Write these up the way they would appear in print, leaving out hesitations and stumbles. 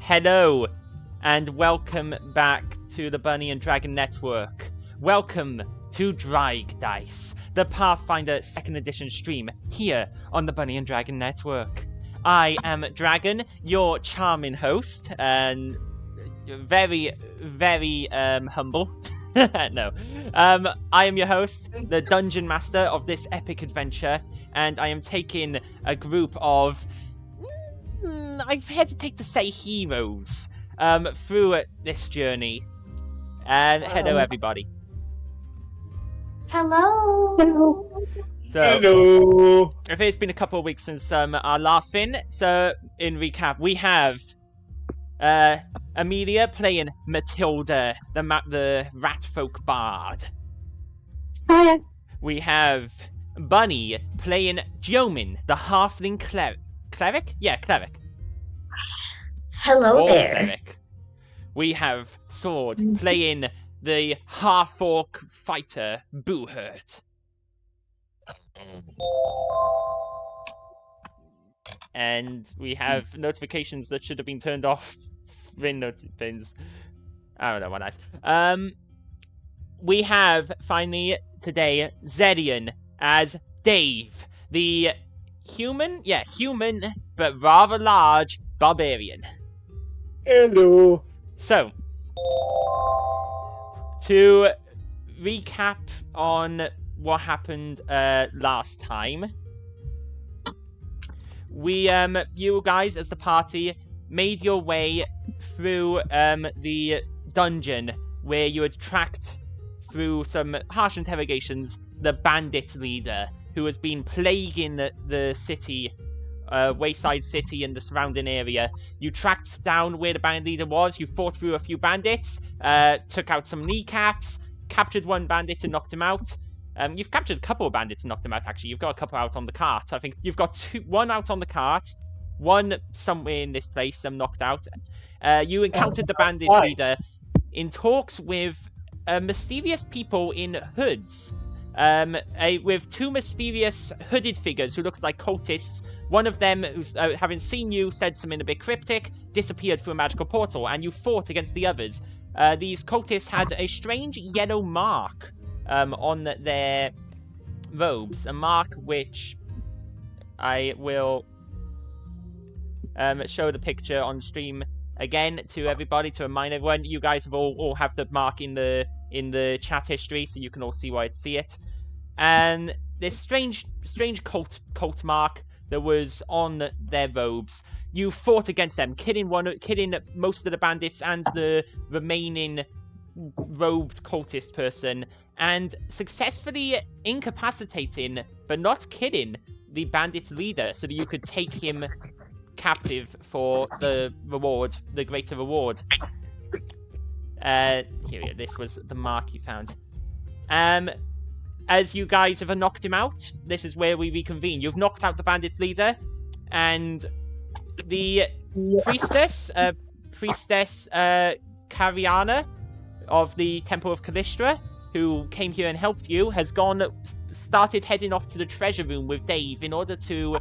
Hello, and welcome back to the Bunny and Dragon Network. Welcome to Draig Dice, the Pathfinder 2nd Edition stream here on the Bunny and Dragon Network. I am Dragon, your charming host, and very, very humble. No. I am your host, the Dungeon Master of this epic adventure, and I am taking a group of... I hesitate to say heroes through this journey. And hello, everybody. Hello. So, Hello. I think it's been a couple of weeks since our last fin. So, in recap, we have Amelia playing Matilda, the Ratfolk Bard. Hiya. We have Bunny playing Jomin, the Halfling Cleric? Yeah, Cleric. Hello Or there. Cleric. We have Sword playing the half-orc fighter, Boohurt. And we have notifications that should have been turned off. Things. I don't know what nice. We have finally today Zedian as Dave, the human, but rather large barbarian. Hello. So, to recap on what happened last time, we you guys as the party made your way through the dungeon where you had tracked through some harsh interrogations the bandit leader who has been plaguing the city, Wayside City and the surrounding area. You tracked down where the bandit leader was, you fought through a few bandits, took out some kneecaps, captured one bandit and knocked him out. You've captured a couple of bandits and knocked them out, actually. You've got a couple out on the cart. I think you've got one out on the cart, one somewhere in this place, them knocked out. You encountered the bandit leader in talks with mysterious people in hoods. With two mysterious hooded figures who looked like cultists. One of them, who's having seen you, said something a bit cryptic, disappeared through a magical portal, and you fought against the others. These cultists had a strange yellow mark on their robes, a mark which I will show the picture on stream again to everybody to remind everyone. You guys have all have the mark in the chat history, so you can all see it. And this strange cult mark that was on their robes. You fought against them, killing most of the bandits and the remaining robed cultist person, and successfully incapacitating, but not killing, the bandit leader, so that you could take him captive for the reward, the greater reward. Here, this was the mark you found. As you guys have knocked him out, this is where we reconvene. You've knocked out the bandit leader, and the priestess Cariana of the Temple of Callistra, who came here and helped you, has started heading off to the treasure room with Dave in order to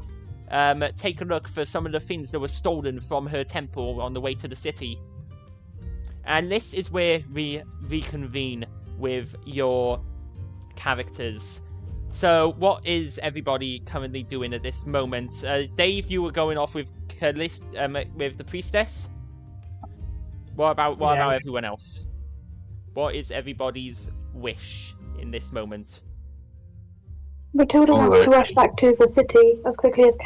take a look for some of the things that were stolen from her temple on the way to the city. And this is where we reconvene with your characters. So, what is everybody currently doing at this moment? Dave, you were going off with with the priestess. What about everyone else? What is everybody's wish in this moment? Matilda wants to rush back to the city as quickly as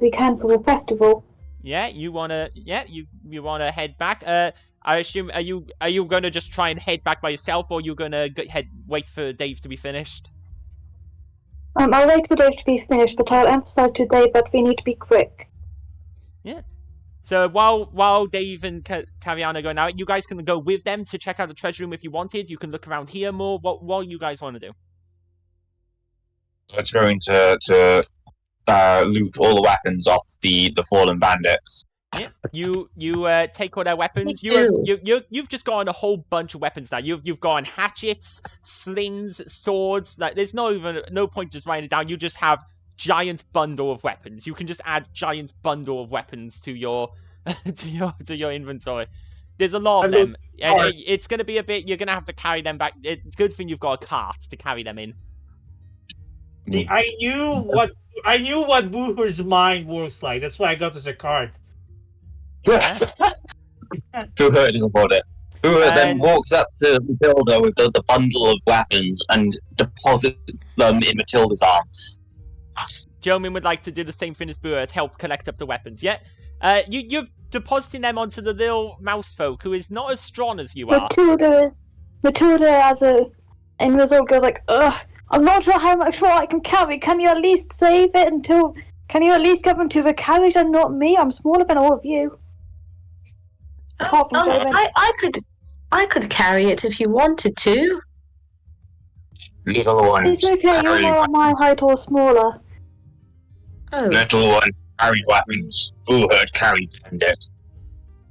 we can for the festival. Yeah, you wanna head back. I assume are you gonna just try and head back by yourself, or are you gonna wait for Dave to be finished? I'll wait for Dave to be finished, but I'll emphasize to Dave that we need to be quick. Yeah. So while Dave and Cariana are going out, you guys can go with them to check out the treasure room if you wanted. You can look around here more. What you guys want to do? It's going to loot all the weapons off the fallen bandits. Yeah, you take all their weapons. You've just gotten a whole bunch of weapons now. You've gotten hatchets, slings, swords. Like there's no point just writing it down. You just have giant bundle of weapons. You can just add giant bundle of weapons to your to your inventory. There's a lot of them, and it's gonna be a bit. You're gonna have to carry them back. It's good thing you've got a cart to carry them in. I knew what Booher's mind works like. That's why I got us a cart. Yeah. Hoard doesn't want it. Hoard then walks up to Matilda with the bundle of weapons and deposits them in Matilda's arms. Jomin would like to do the same thing as Bua, help collect up the weapons. Yeah. You're depositing them onto the little mouse folk who is not as strong as you are. Matilda as a invisible goes like, ugh, I'm not sure how much more I can carry. Can you at least save it until? Can you at least get into the carriage and not me? I'm smaller than all of you. I could carry it if you wanted to. Little one. It's okay. You're more my height or smaller. Oh. Little one, carry weapons. Hoard carried Bandit.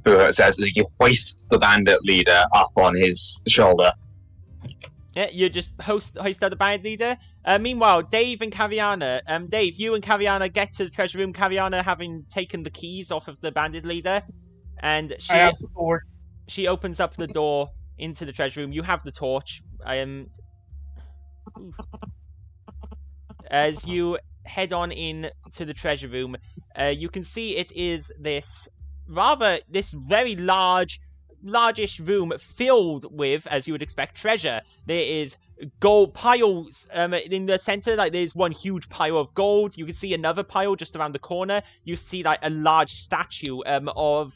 Hoard says as he hoists the bandit leader up on his shoulder. Yeah, you just hoist the bandit leader. Meanwhile, Dave and Kaviana. Dave, you and Kaviana get to the treasure room. Kaviana having taken the keys off of the bandit leader, and she opens up the door into the treasure room. You have the torch. As you head on in to the treasure room, you can see it is this very largish room filled with, as you would expect, treasure. There is gold piles in the center. Like, there's one huge pile of gold. You can see another pile just around the corner. You see like a large statue of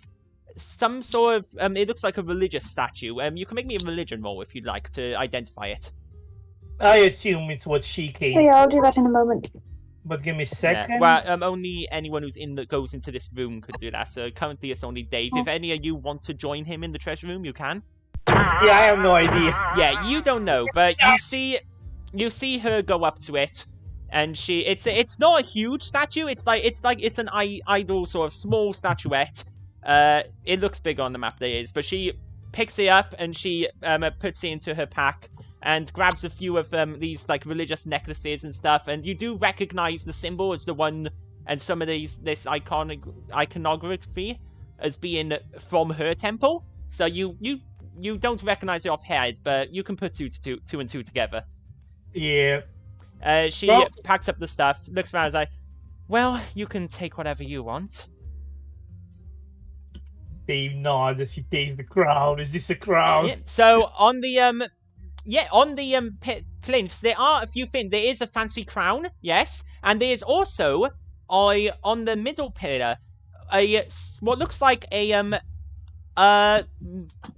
some sort of it looks like a religious statue. You can make me a religion roll if you'd like to identify it. I assume it's what she came. Yeah, I'll do that in a moment. But give me seconds. Yeah. Well, only anyone who's goes into this room could do that. So currently it's only Dave. If any of you want to join him in the treasure room, you can. Yeah, I have no idea. Yeah, you don't know, but you see her go up to it, and it's not a huge statue. It's an idle sort of small statuette. It looks big on the map, there is, but she picks it up and she puts it into her pack and grabs a few of these like religious necklaces and stuff, and you do recognize the symbol as the one, and some of this iconography as being from her temple. So you don't recognize it offhand, but you can put two and two together. Yeah. She packs up the stuff, looks around, and is like, well, you can take whatever you want. Dave nods as he takes the crown. Is this a crown? Yeah. So on the plinths, there are a few things. There is a fancy crown, yes, and there's also on the middle pillar what looks like a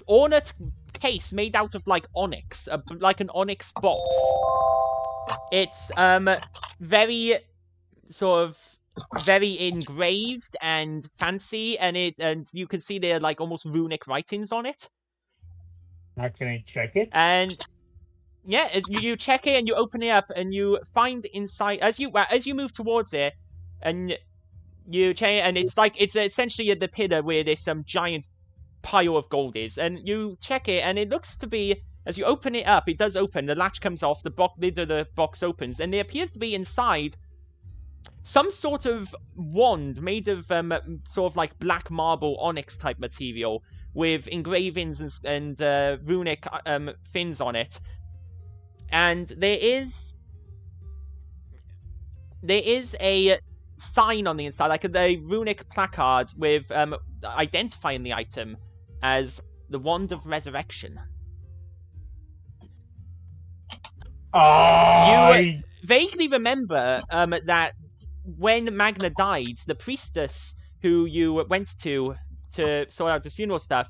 ornate case made out of like onyx, like an onyx box. It's very sort of very engraved and fancy, and you can see there like almost runic writings on it. Now can I check it? And yeah, you check it and you open it up and you find inside as you move towards it, and you check it, and it's essentially at the pillar where there's some giant pile of gold is, and you check it and it looks to be, as you open it up, it does open, the latch comes off, the lid of the box opens, and there appears to be inside some sort of wand made of sort of like black marble onyx type material with engravings and runic fins on it. And there is a sign on the inside, like a runic placard with identifying the item as the Wand of Resurrection. You vaguely remember that when Magna died, the priestess who you went to sort out this funeral stuff,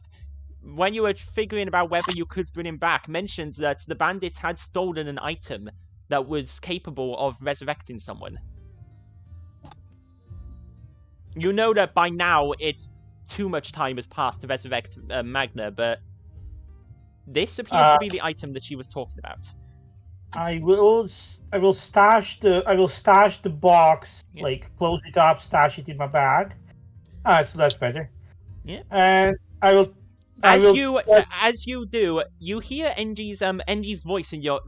when you were figuring about whether you could bring him back, mentioned that the bandits had stolen an item that was capable of resurrecting someone. You know that by now it's too much time has passed to resurrect Magna, but this appears to be the item that she was talking about. I will stash the box, Yeah. like close it up, stash it in my bag. So that's better. Yeah. And as you do, you hear NG's voice in your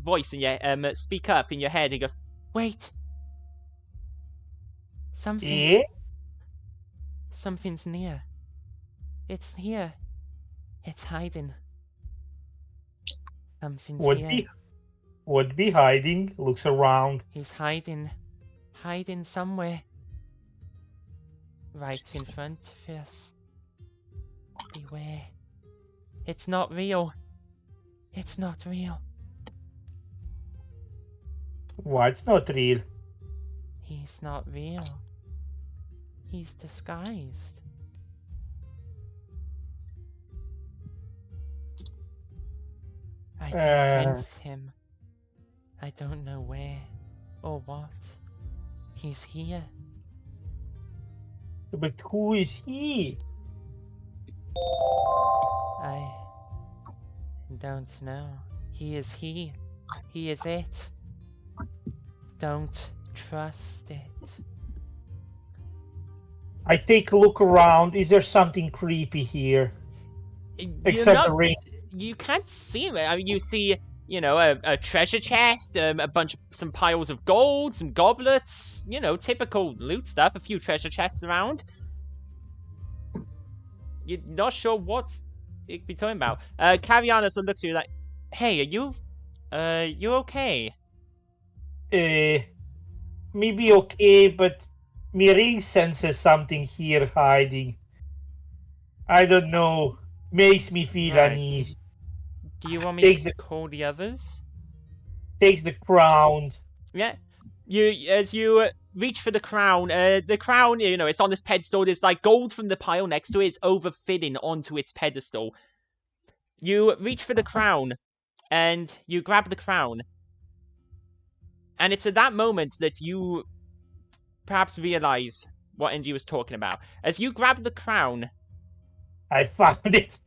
speak up in your head. He goes, "Wait, something's near." It's here. It's hiding. Something's here. Would be hiding. Looks around. He's hiding. Hiding somewhere. Right in front of us. Beware. It's not real. It's not real. Why? It's not real. He's not real. He's disguised. I can sense him. I don't know where or what. He's here. But who is he? I don't know. He is he. He is it. Don't trust it. I take a look around. Is there something creepy here? Except the ring. You can't see it. I mean, you see, you know, a treasure chest, some piles of gold, some goblets, you know, typical loot stuff, a few treasure chests around. You're not sure what you'd be talking about. Kaviana looks at you like, hey, are you okay? Maybe okay, but my ring senses something here hiding. I don't know. Makes me feel uneasy. Do you want me to call the others? Takes the crown. Yeah. As you reach for the crown, you know, it's on this pedestal. There's like gold from the pile next to it. It's overfilling onto its pedestal. You reach for the crown, and you grab the crown. And it's at that moment that you perhaps realize what Angie was talking about. As you grab the crown, I found it.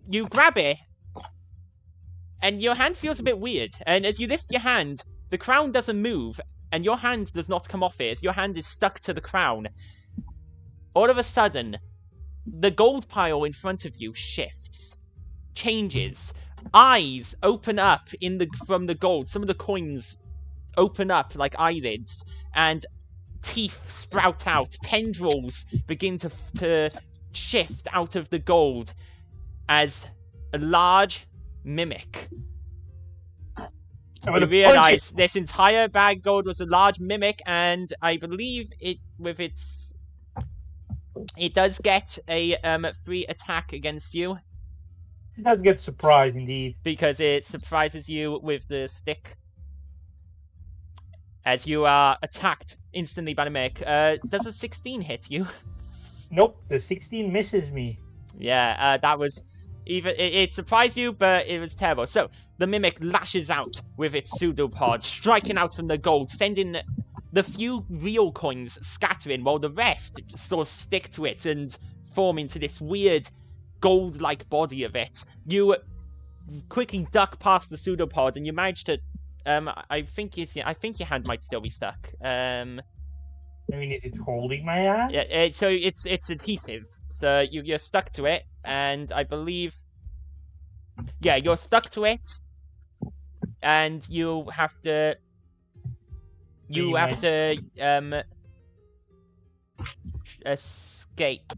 You grab it, and your hand feels a bit weird. And as you lift your hand, the crown doesn't move, and your hand does not come off it. As your hand is stuck to the crown. All of a sudden, the gold pile in front of you shifts, changes. Eyes open up from the gold. Some of the coins open up like eyelids, and teeth sprout out. Tendrils begin to shift out of the gold as a large mimic. You realize this entire bag of gold was a large mimic, and I believe it does get a free attack against you. It does get surprised indeed. Because it surprises you with the stick. As you are attacked instantly by the mimic. Does a 16 hit you? Nope, the 16 misses me. Yeah, that was... It surprised you, but it was terrible. So, the mimic lashes out with its pseudopod, striking out from the gold, sending the few real coins scattering, while the rest sort of stick to it and form into this weird gold-like body of it. You quickly duck past the pseudopod, and you manage to... I think your hand might still be stuck. I mean, is it holding my hand? Yeah, so it's adhesive. So you're stuck to it, and I believe... Yeah, you're stuck to it, and you have to... escape,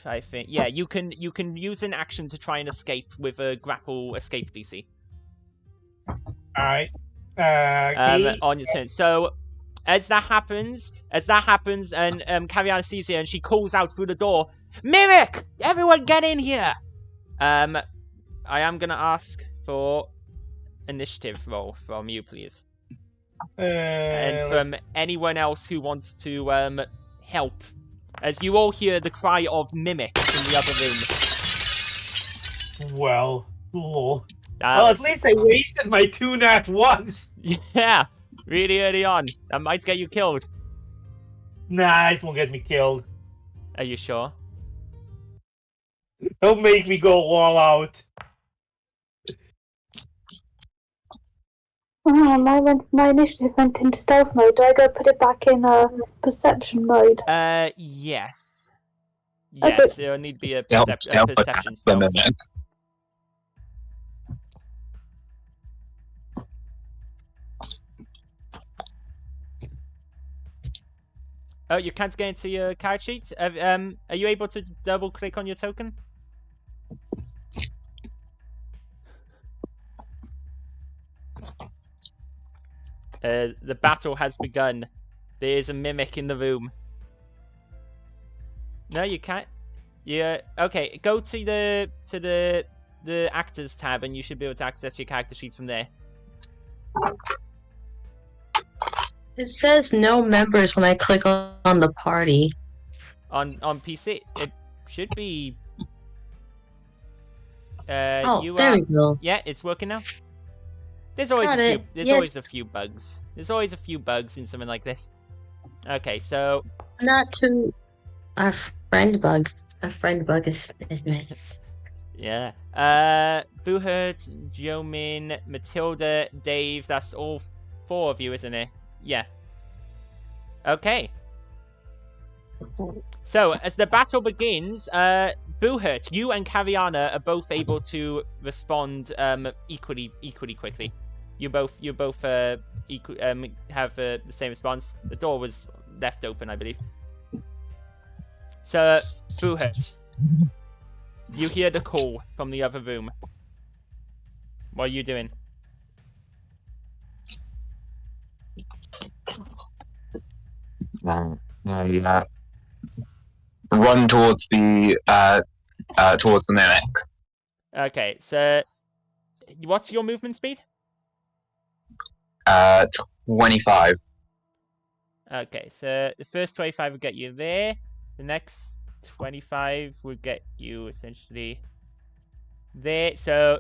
I think. Yeah, you can use an action to try and escape with a grapple escape DC. Alright. On your turn. So, as that happens, and Kaviana sees it, and she calls out through the door, "Mimic! Everyone get in here!" I am gonna ask for initiative roll from you, please. And from anyone else who wants to help. As you all hear the cry of mimic in the other room. Well, lol. Well, at least I wasted my 2 nat ones. Yeah, really early on. That might get you killed. Nah, it won't get me killed. Are you sure? Don't make me go all out. Oh, my initiative went into stealth mode. Do I go put it back in perception mode? Yes. Yes, Okay. there'll need to be a perception stealth. Oh, you can't get into your character sheet? Are you able to double click on your token? The battle has begun. There is a mimic in the room. No, you can't. Yeah. Okay. Go to the actors tab, and you should be able to access your character sheets from there. It says no members when I click on the party. On PC, it should be. Oh, you there are. we go. Yeah, it's working now. There's always Got a few. it. There's Yes. always a few bugs. There's always a few bugs in something like this. Okay, so Not to our friend bug. A friend bug is nice. yeah. Buhert, Jomin, Matilda, Dave. That's all 4 of you, isn't it? Yeah. Okay. So as the battle begins, Buhert, you and Kaviana are both able to respond equally quickly. You both have the same response. The door was left open, I believe. So Buhert, you hear the call from the other room. What are you doing? Run towards the mimic. Okay, so what's your movement speed? 25. Okay, so the first 25 will get you there. The next 25 will get you essentially there. So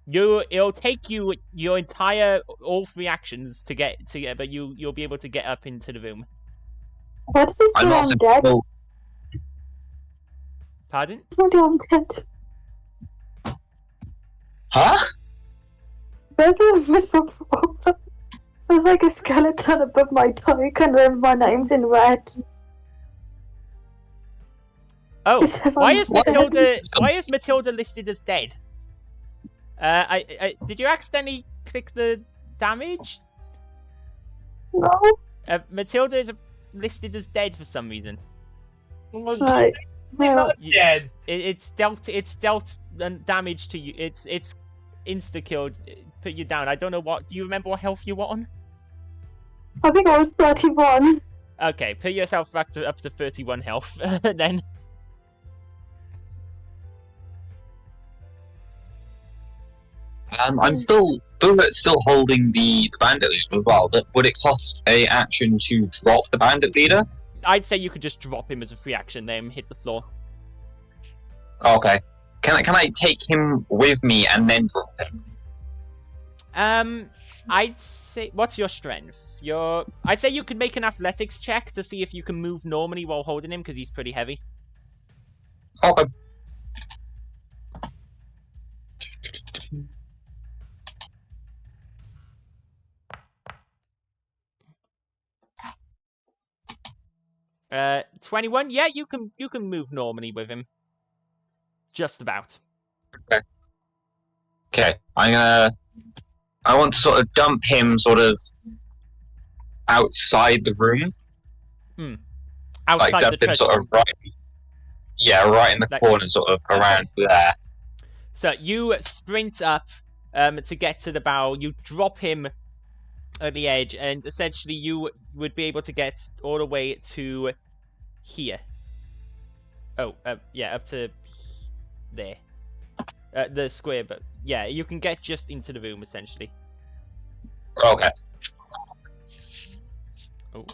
it'll take you your entire all 3 actions to get, but you'll be able to get up into the room. What does it say I'm I'm also dead? Pardon? What do I'm dead? Huh? There's a bit of a problem. There's like a skeleton above my token and my name's in red. Oh, It says why I'm is dead. Matilda listed as dead? Did you accidentally click the damage? No? Matilda is listed as dead for some reason. Well, Right. she's No. not dead. It's dealt damage to you. It's insta killed, put you down. I don't know what. Do you remember what health you were on? I think I was 31. Okay, put yourself back to up to 31 health then. Buhurt's still holding the bandit leader as well. Would it cost a action to drop the bandit leader? I'd say you could just drop him as a free action, then hit the floor. Okay. Can I take him with me and then drop him? I'd say, what's your strength? I'd say you could make an athletics check to see if you can move normally while holding him, because he's pretty heavy. Okay. Uh, 21. Yeah, you can move normally with him. Just about. Okay. I want to sort of dump him sort of outside the room. Outside Like dump the him sort treasure. of right in the Like- corner, sort of around there. So you sprint up to get to the barrel. You drop him at the edge, and essentially you would be able to get all the way to here. Oh, yeah, up to there. The square, but yeah, you can get just into the room essentially. Okay. Oh,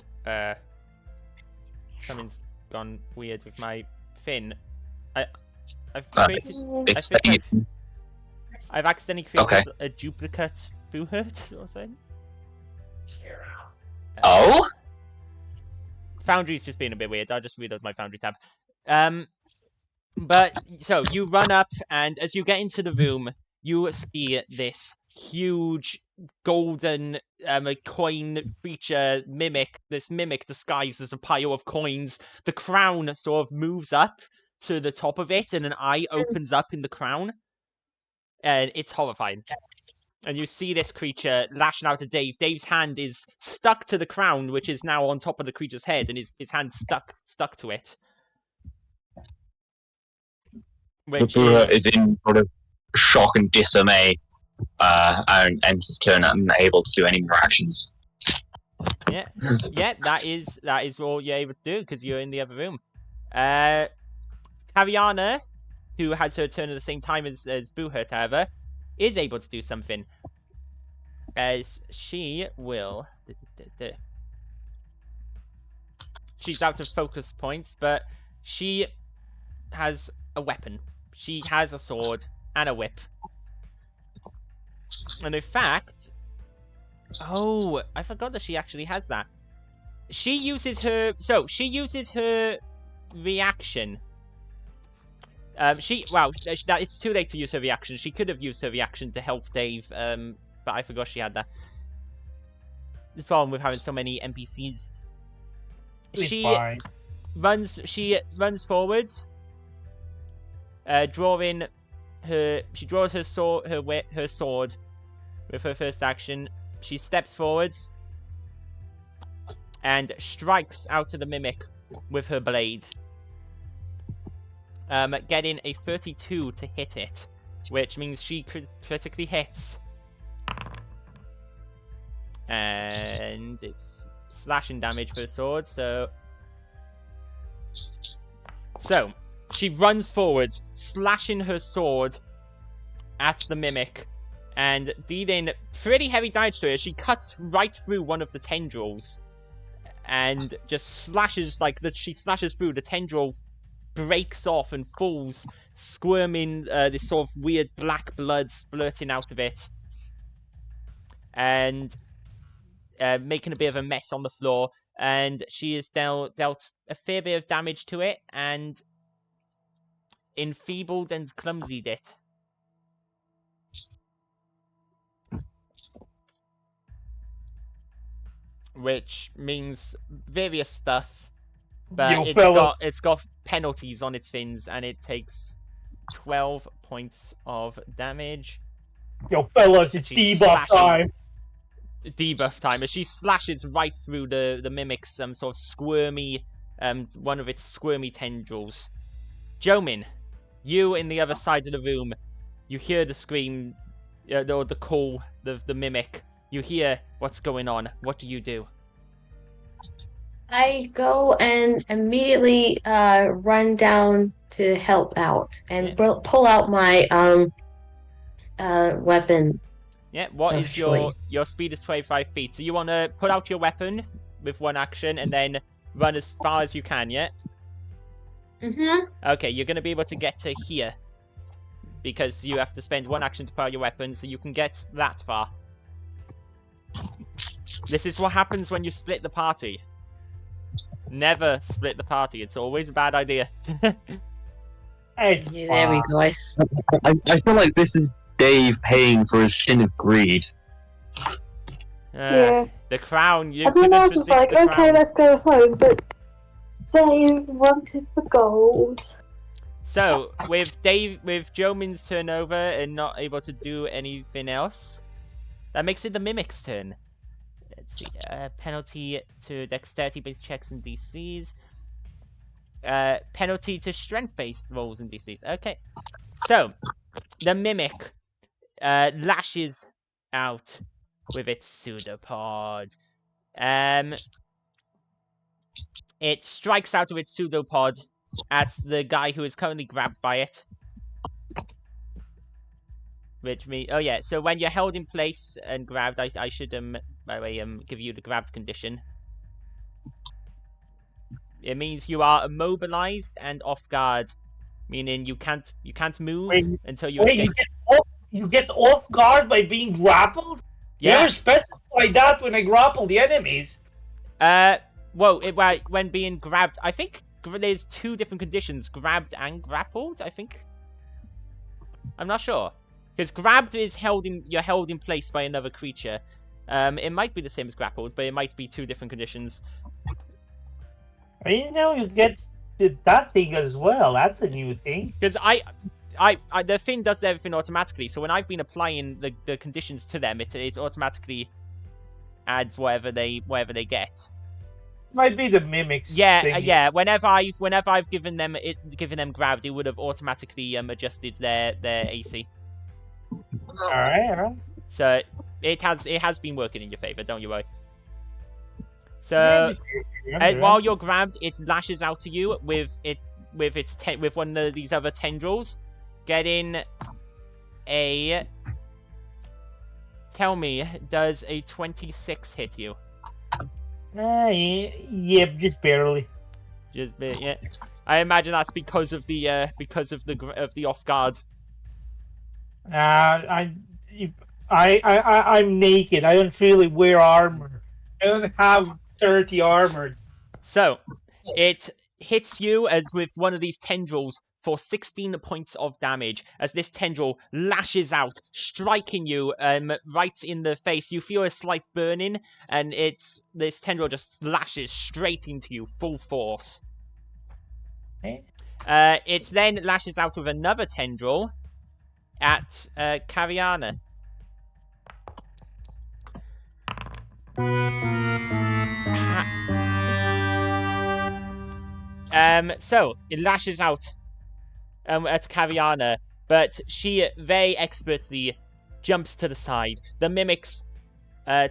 something's gone weird with my fin. I've created. It's I think saying- I've accidentally created Okay. a duplicate Buhurt or something. Oh? Foundry's just being a bit weird. I just reload my Foundry tab. But so you run up, and as you get into the room, you see this huge golden coin creature mimic. This mimic disguised as a pile of coins. The crown sort of moves up to the top of it, and an eye opens up in the crown, and it's horrifying. And you see this creature lashing out at Dave. Dave's hand is stuck to the crown, which is now on top of the creature's head, and his hand stuck to it. Which is in sort of shock and dismay, and ends his turn unable to do any more actions. Yeah, that is all you're able to do because you're in the other room. Kaviana, who had her turn at the same time as Boohurt, however, is able to do something. As she will... She's out of focus points, but she has a weapon. She has a sword and a whip. And in fact... Oh, I forgot that she actually has that. She uses her... So, she uses her reaction. It's too late to use her reaction. She could have used her reaction to help Dave, but I forgot she had that. The problem with having so many NPCs. She runs forwards, drawing her. She draws her sword, her sword, with her first action. She steps forwards and strikes out of the mimic with her blade. Getting a 32 to hit it, which means she critically hits. And it's slashing damage for the sword, so she runs forward, slashing her sword at the mimic, and dealing pretty heavy damage to her. She cuts right through one of the tendrils, and just slashes she slashes through. The tendril breaks off and falls, squirming, this sort of weird black blood splurting out of it, and making a bit of a mess on the floor. And she has dealt a fair bit of damage to it, and enfeebled and clumsied it. Which means various stuff. But it's got penalties on its fins, and it takes 12 points of damage. Yo, fellas, it's debuff time. Debuff time, as she slashes right through the mimic's sort of squirmy, one of its squirmy tendrils. Jomin, you in the other side of the room, you hear the scream, or the call, the mimic. You hear what's going on. What do you do? I go and immediately run down to help out and pull out my weapon. Yeah, what is your speed is 25 feet. So you want to put out your weapon with one action and then run as far as you can, yeah? Mm-hmm. Okay, you're going to be able to get to here. Because you have to spend one action to pull out your weapon, so you can get that far. This is what happens when you split the party. Never split the party. It's always a bad idea. There we go. I feel like this is Dave paying for his sin of greed. Yeah. The crown. You Everyone couldn't else was resist like, the okay, crown. let's go home, but Dave wanted the gold. So, with Jomin's turn over and not able to do anything else, that makes it the Mimic's turn. Let's see, penalty to dexterity-based checks and DCs. Penalty to strength-based rolls and DCs. Okay, so the Mimic lashes out with its pseudopod. It strikes out of its pseudopod at the guy who is currently grabbed by it. Which means, oh yeah, so when you're held in place and grabbed, I should by the way give you the grabbed condition. It means you are immobilized and off guard, meaning you can't move until you escape. You get off guard by being grappled? Yeah. You never specified that when I grapple the enemies. Well, when being grabbed, I think there's two different conditions: grabbed and grappled. I think. I'm not sure. Because grabbed is you're held in place by another creature. It might be the same as grappled, but it might be two different conditions. I didn't know you get that thing as well. That's a new thing. Because the thing does everything automatically. So when I've been applying the conditions to them, it automatically adds whatever they get. Might be the mimics. Yeah, thing. yeah. Whenever I've given them gravity, it would have automatically adjusted their AC. All right. So it has been working in your favor. Don't you worry. So while you're grabbed, it lashes out to you with one of these other tendrils, getting a. Tell me, does a 26 hit you? Yeah, just barely. Just bit, yeah. I imagine that's because of the off guard. I'm naked. I don't really wear armor. I don't have 30 armor. So, it hits you as with one of these tendrils for 16 points of damage as this tendril lashes out, striking you right in the face. You feel a slight burning, and this tendril just lashes straight into you, full force. Okay. It then lashes out with another tendril at Cariana. So it lashes out at Cariana, but she very expertly jumps to the side. The mimic's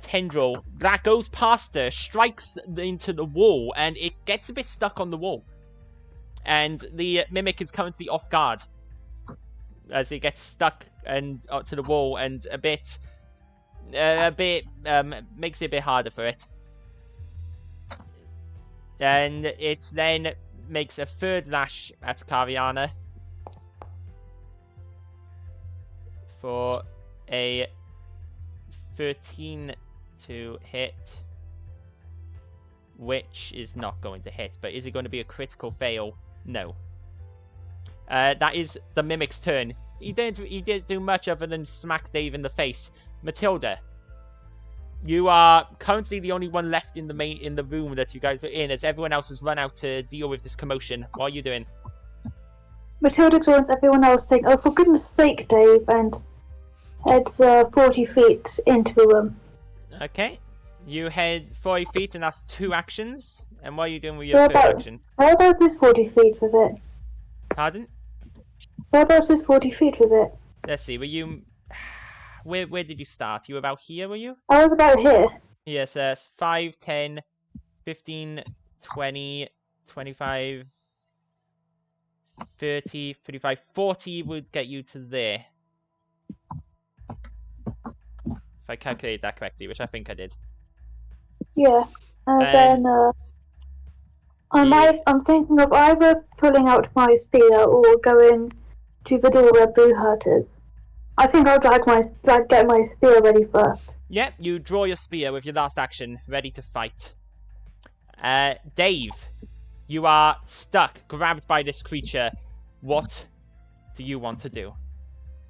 tendril that goes past her strikes into the wall, and it gets a bit stuck on the wall. And the mimic is currently off guard as it gets stuck and to the wall, and a bit makes it a bit harder for it. And it then makes a third lash at Cariana for a 13 to hit, which is not going to hit. But is it going to be a critical fail? No. That is the mimic's turn. He didn't do much other than smack Dave in the face. Matilda, you are currently the only one left in the room that you guys are in, as everyone else has run out to deal with this commotion. What are you doing? Matilda joins everyone else saying, "Oh, for goodness sake, Dave," and heads 40 feet into the room. Okay. You head 40 feet, and that's 2 actions. And what are you doing with your third action? Whereabouts is 40 feet with it? Pardon? Whereabouts is 40 feet with it? Let's see, were you... Where did you start? You were about here, were you? I was about here. Yes, 5, 10, 15, 20, 25, 30, 35, 40 would get you to there. If I calculated that correctly, which I think I did. Yeah, and then I'm thinking of either pulling out my spear or going to the door where Boo Hurt is. I think I'll get my spear ready first. Yep, you draw your spear with your last action, ready to fight. Dave, you are stuck, grabbed by this creature. What do you want to do?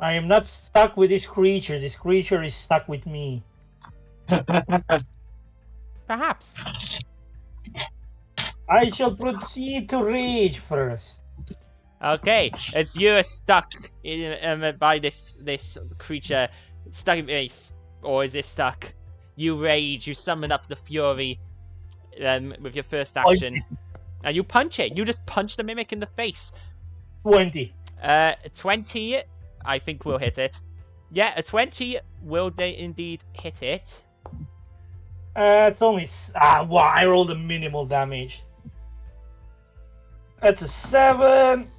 I am not stuck with this creature. This creature is stuck with me. Perhaps. I shall proceed to rage first. Okay, as you're stuck by this creature, stuck in base, or is it stuck? You rage, you summon up the fury with your first action, and you punch it. You just punch the mimic in the face. 20. 20, I think will hit it. Yeah, a 20 will indeed hit it. It's only... wow, I rolled a minimal damage. That's a 7.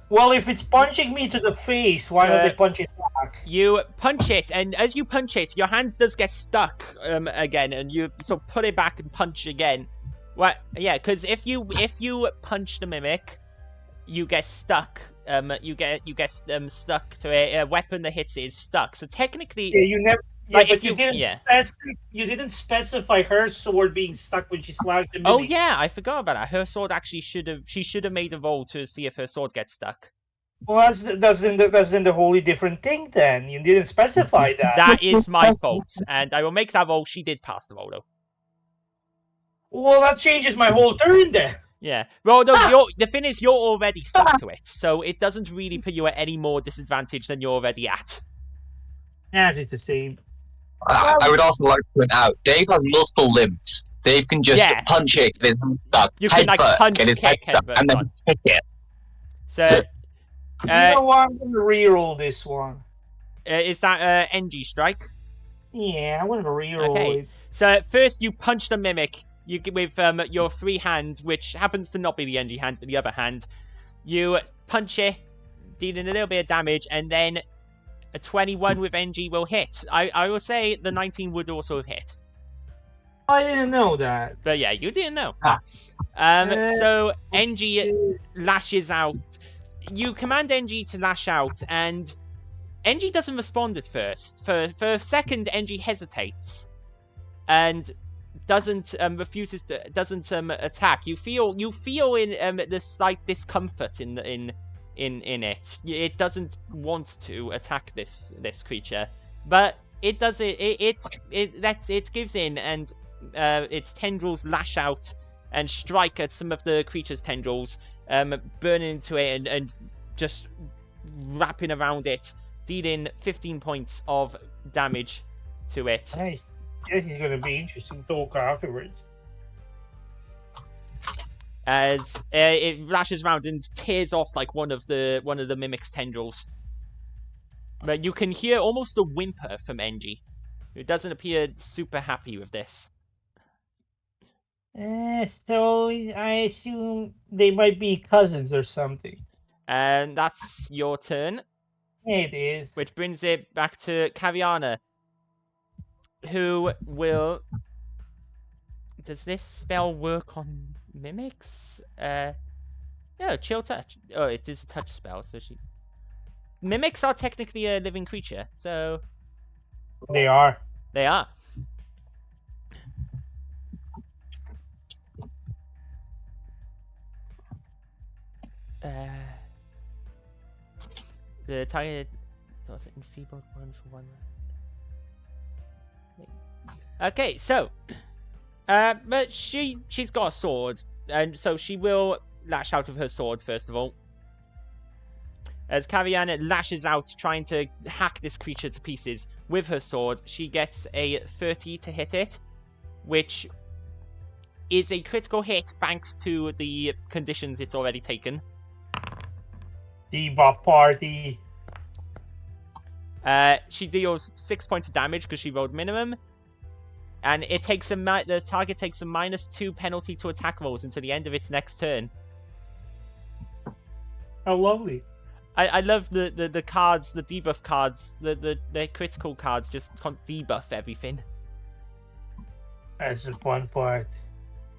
Well, if it's punching me to the face, why don't I punch it back? You punch it, and as you punch it, your hand does get stuck again, and you sort of put it back and punch again. Well, yeah, because if you punch the mimic, you get stuck. You get stuck to a weapon that hits it is stuck. So technically, yeah, you never. Yeah, like but if you didn't specify her sword being stuck when she slashed the mimic. Oh yeah, I forgot about that. Her sword actually should have made a roll to see if her sword gets stuck. Well, that's in the wholly different thing then. You didn't specify that. That is my fault, and I will make that roll. She did pass the roll though. Well, that changes my whole turn then. Yeah. Well, no, the thing is, you're already stuck to it, so it doesn't really put you at any more disadvantage than you're already at. Yeah, it's the same. I would also like to point out, Dave has multiple limbs. Dave can just punch it, get his hand stuck, You can, like, punch, get his head kick, stuck, and then kick it. So, You know what? I'm going to reroll this one. is that NG strike? Yeah, I'm going to reroll Okay. it. So, first you punch the mimic with your free hand, which happens to not be the NG hand, but the other hand. You punch it, dealing a little bit of damage, and then a 21 with NG will hit. I will say the 19 would also have hit. I didn't know that. But yeah, you didn't know. Ah. So NG lashes out. You command NG to lash out, and NG doesn't respond at first. For a second, NG hesitates and doesn't attack. You feel in the slight discomfort in it. It doesn't want to attack this creature, but it does it. It gives in, and its tendrils lash out and strike at some of the creature's tendrils, burning into it and just wrapping around it, dealing 15 points of damage to it. Nice. This is going to be interesting to talk afterwards. As it lashes around and tears off like one of the mimic's tendrils. But you can hear almost a whimper from NG, who doesn't appear super happy with this. So I assume they might be cousins or something. And that's your turn. It is. Which brings it back to Kaviana, who will... Does this spell work on mimics? No, chill touch. Oh, it is a touch spell, so she... Mimics are technically a living creature, so... They are. They are. The target... So it's enfeebled 1 for 1. Okay, so... but she's got a sword, and so she will lash out with her sword first of all. As Kaviana lashes out, trying to hack this creature to pieces with her sword, she gets a 30 to hit it, which is a critical hit thanks to the conditions it's already taken. Debuff party. She deals 6 points of damage because she rolled minimum. And it takes the target takes a -2 penalty to attack rolls until the end of its next turn. How lovely. I love the cards, the debuff cards, the critical cards just debuff everything. That's the fun part.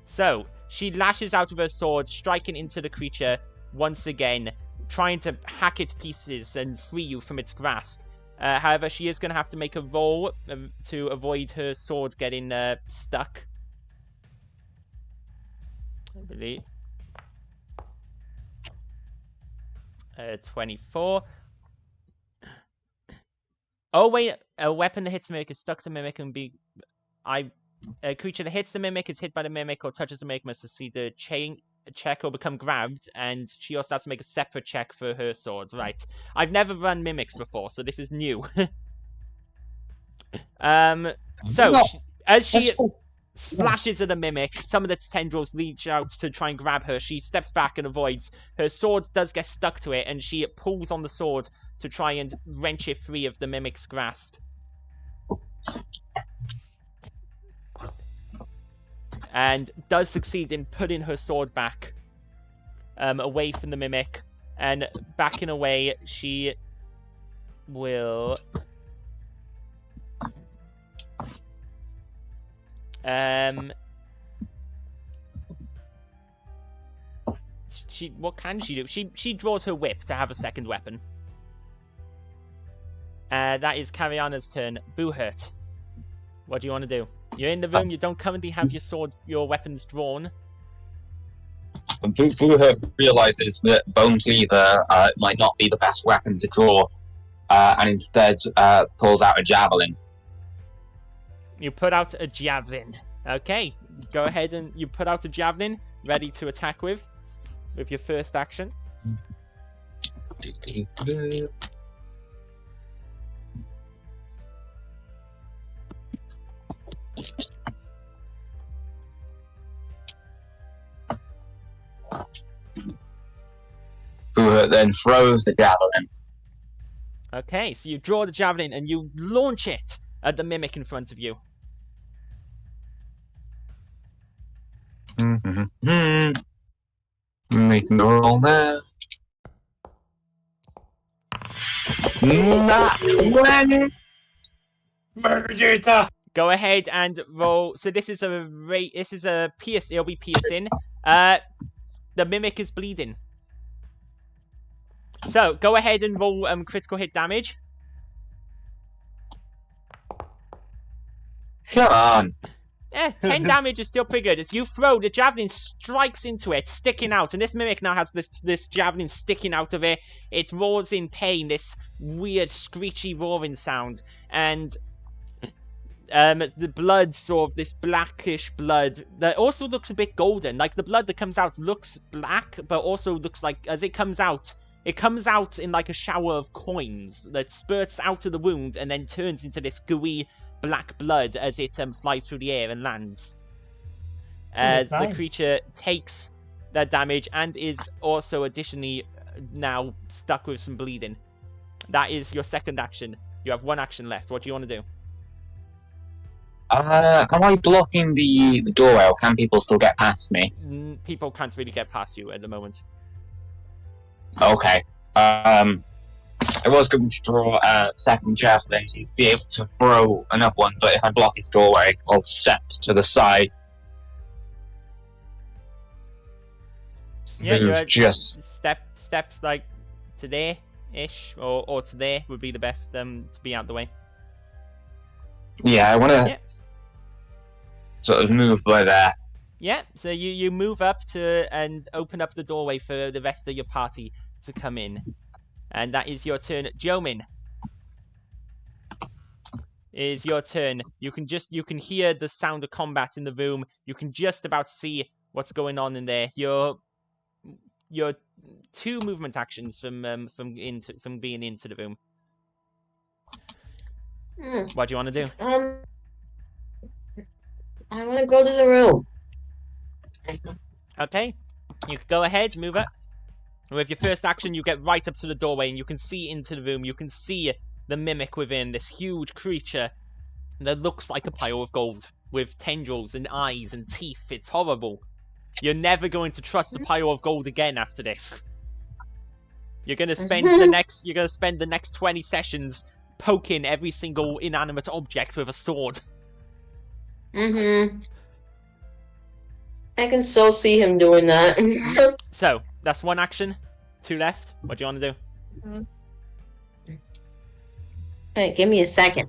So, she lashes out with her sword, striking into the creature once again, trying to hack its pieces and free you from its grasp. However, she is going to have to make a roll to avoid her sword getting stuck. I believe. 24. Oh wait, a weapon that hits the mimic is stuck to the mimic and be... A creature that hits the mimic is hit by the mimic or touches the mimic must succeed a check or become grabbed, and she also has to make a separate check for her sword. Right. I've never run mimics before, so this is new. As she slashes at the mimic, some of its tendrils reach out to try and grab her. She steps back and avoids. Her sword does get stuck to it, and she pulls on the sword to try and wrench it free of the mimic's grasp. And does succeed in putting her sword back away from the mimic, and backing away, she will what can she do? She draws her whip to have a second weapon. That is Kaviana's turn. Boo Hurt. What do you want to do? You're in the room, you don't currently have your weapons drawn. Boo realizes that Bone Cleaver might not be the best weapon to draw, and instead pulls out a javelin. You put out a javelin. Okay, go ahead and you put out a javelin. ready to attack with your first action. Who then throws the javelin. Okay, so you draw the javelin and you launch it at the mimic in front of you. Making the roll there. Not 20. Murder. Go ahead and roll. So this is a pierce. It'll be piercing. The mimic is bleeding. So go ahead and roll critical hit damage. Come on. Yeah, 10 damage is still pretty good. As you throw, the javelin strikes into it, sticking out, and this mimic now has this javelin sticking out of it. It roars in pain, this weird screechy roaring sound, and the blood, sort of this blackish blood that also looks a bit golden. Like the blood that comes out looks black, but also looks like as it comes out in like a shower of coins that spurts out of the wound and then turns into this gooey black blood as it flies through the air and lands. As the creature takes that damage and is also additionally now stuck with some bleeding. That is your second action. You have one action left. What do you want to do? Am I blocking the doorway, or can people still get past me? People can't really get past you at the moment. Okay. I was going to draw a second javelin to be able to throw another one, but if I block its doorway, I'll step to the side. Yeah, you're just step like to there-ish, or to there would be the best to be out the way. Yeah, I want to sort of move by there. Yeah, so you move up to and open up the doorway for the rest of your party to come in. And that is your turn. Jomin, is your turn. You can hear the sound of combat in the room. You can just about see what's going on in there. You're 2 movement actions from being into the room. What do you want to do? I want to go to the room. Okay, you can go ahead, move up. With your first action, you get right up to the doorway and you can see into the room. You can see the mimic within, this huge creature that looks like a pile of gold with tendrils and eyes and teeth. It's horrible. You're never going to trust a pile of gold again after this. You're gonna spend the next 20 sessions poking every single inanimate object with a sword. I can so see him doing that. So that's one action. 2 left. What do you want to do? Hey, give me a second.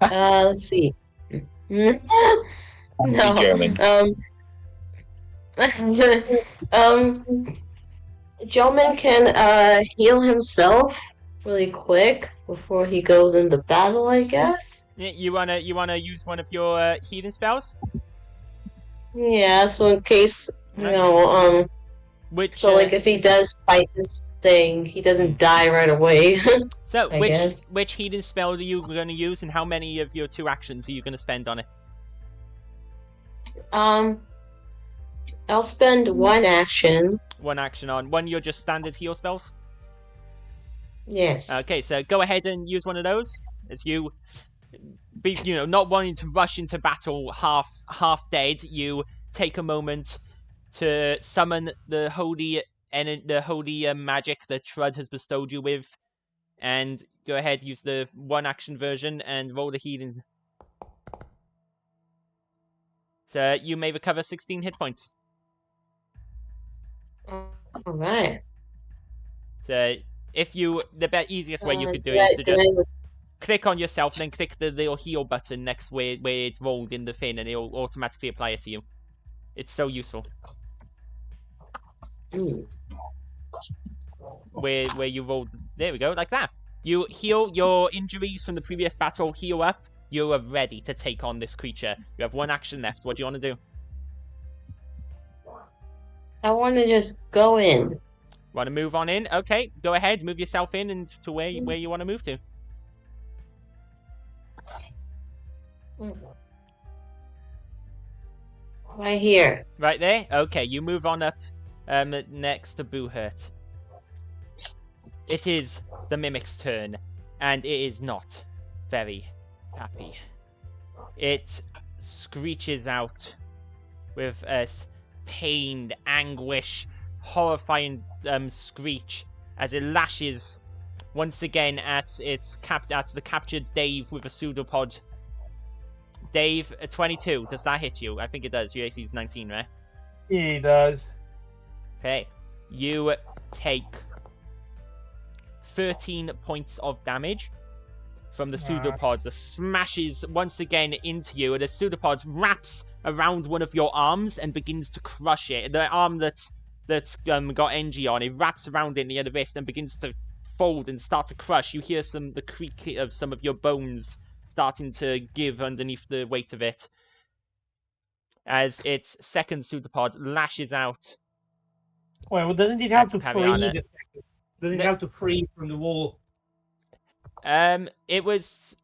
Let's see. No. Joman can heal himself really quick before he goes into battle, I guess. Yeah, you wanna use one of your healing spells? Yeah, so in case like if he does fight this thing, he doesn't die right away. So I guess. Which healing spell are you gonna use, and how many of your 2 actions are you gonna spend on it? I'll spend 1 action. 1 action on one of your just standard heal spells? Yes. Okay, so go ahead and use one of those as you not wanting to rush into battle half dead. You take a moment to summon the holy magic that Trud has bestowed you with, and go ahead, use the 1 action version and roll the healing. So you may recover 16 hit points. Alright. So the easiest way you could do it is to just click on yourself, then click the little heal button next where it's rolled in the thing, and it'll automatically apply it to you. It's so useful. Where you roll, there we go, like that. You heal your injuries from the previous battle, heal up. You are ready to take on this creature. You have 1 action left. What do you want to do? I want to just go in. Want to move on in? Okay, go ahead. Move yourself in and to where you want to move to. Right here. Right there? Okay, you move on up next to Boohurt. It is the Mimic's turn, and it is not very happy. It screeches out with a pained, anguish, horrifying screech as it lashes once again at the captured Dave with a pseudopod. Dave, 22. Does that hit you? I think it does. Your AC is 19, right? He does. Okay. You take 13 points of damage from the pseudopod that smashes once again into you, and the pseudopod wraps around one of your arms and begins to crush it. The arm that's got NG on, it wraps around it near the wrist and begins to fold and start to crush. You hear the creak of some of your bones starting to give underneath the weight of it as its second pseudopod lashes out. Well, doesn't it have to free Caviana. the second? Doesn't it have to free from the wall? It was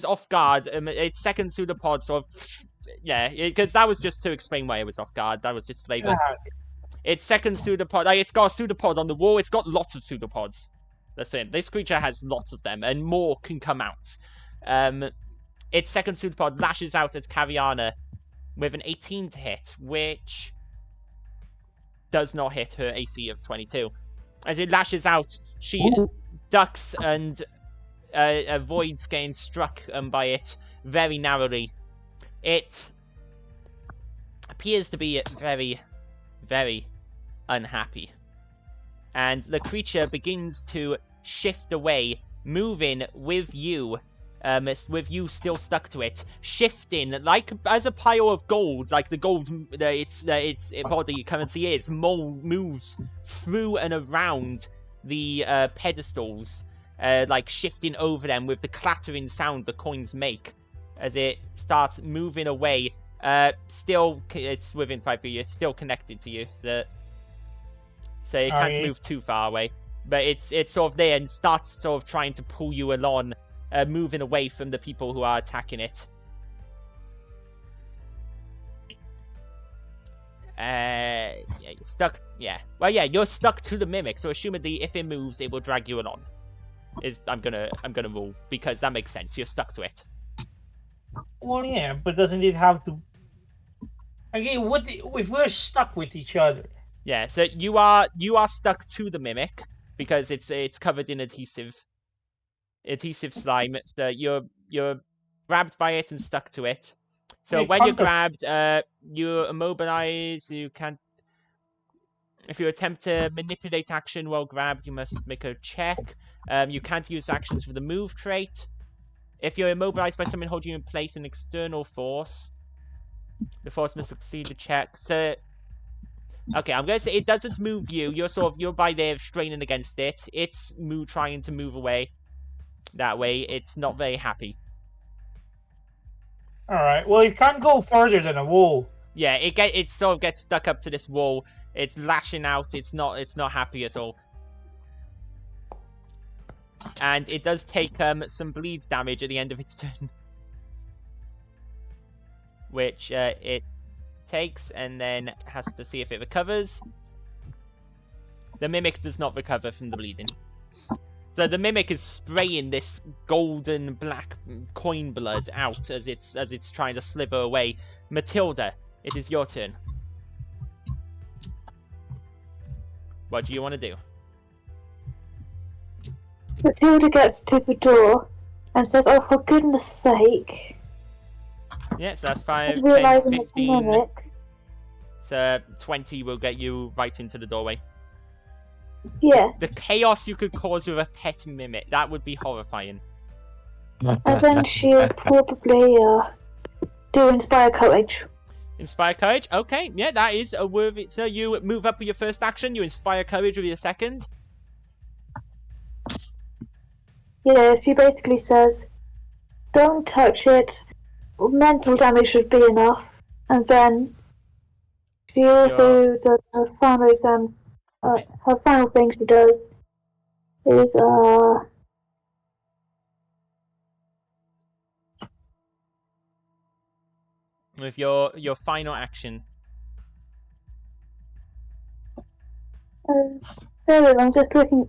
off guard. Its second pseudopod sort of, because that was just to explain why it was off guard. That was just flavor. Its second pseudopod, it's got a pseudopod on the wall. It's got lots of pseudopods. That's it. This creature has lots of them, and more can come out. Its second pseudopod lashes out at Caviana with an 18 to hit, which does not hit her AC of 22. As it lashes out, she ducks and avoids getting struck by it very narrowly. It appears to be very, very unhappy. And the creature begins to shift away, moving with you still stuck to it, shifting like as a pile of gold, like the gold its body currently is, moves through and around the pedestals, like shifting over them with the clattering sound the coins make as it starts moving away. Still, it's within 5 feet. It's still connected to you, so it can't move too far away. But it's sort of there and starts sort of trying to pull you along, moving away from the people who are attacking it. You're stuck. Yeah. Well, yeah, you're stuck to the mimic. So assumedly, if it moves, it will drag you along. I'm gonna rule because that makes sense. You're stuck to it. Well, yeah, but doesn't it have to? Again, what if we're stuck with each other? Yeah. So you are stuck to the mimic because it's covered in adhesive slime. So you're grabbed by it and stuck to it. So when you're grabbed, you're immobilized. You can't. If you attempt to manipulate action while grabbed, you must make a check. You can't use actions for the move trait. If you're immobilized by someone holding you in place, an external force, the force must succeed the check. So, okay, I'm gonna say it doesn't move you. You're by there straining against it. It's trying to move away. That way, it's not very happy. All right. Well, it can't go further than a wall. Yeah, it sort of gets stuck up to this wall. It's lashing out. It's not happy at all. And it does take some bleed damage at the end of its turn, which it takes and then has to see if it recovers. The mimic does not recover from the bleeding. So the mimic is spraying this golden black coin blood out as it's trying to slither away. Matilda, it is your turn. What do you want to do? Matilda gets to the door and says, "Oh, for goodness sake!" Yeah, so that's 5, 10, Realising it's a 15. mimic. So 20 will get you right into the doorway. Yeah, The chaos you could cause with a pet mimic, that would be horrifying. and then she'll probably do Inspire Courage. Inspire Courage? Okay, yeah, that is a worthy... So you move up with your first action, you Inspire Courage with your second. Yeah, she basically says, "Don't touch it. Mental damage should be enough." And then She also does her final exam. Her final thing she does is With your final action. I'm just looking.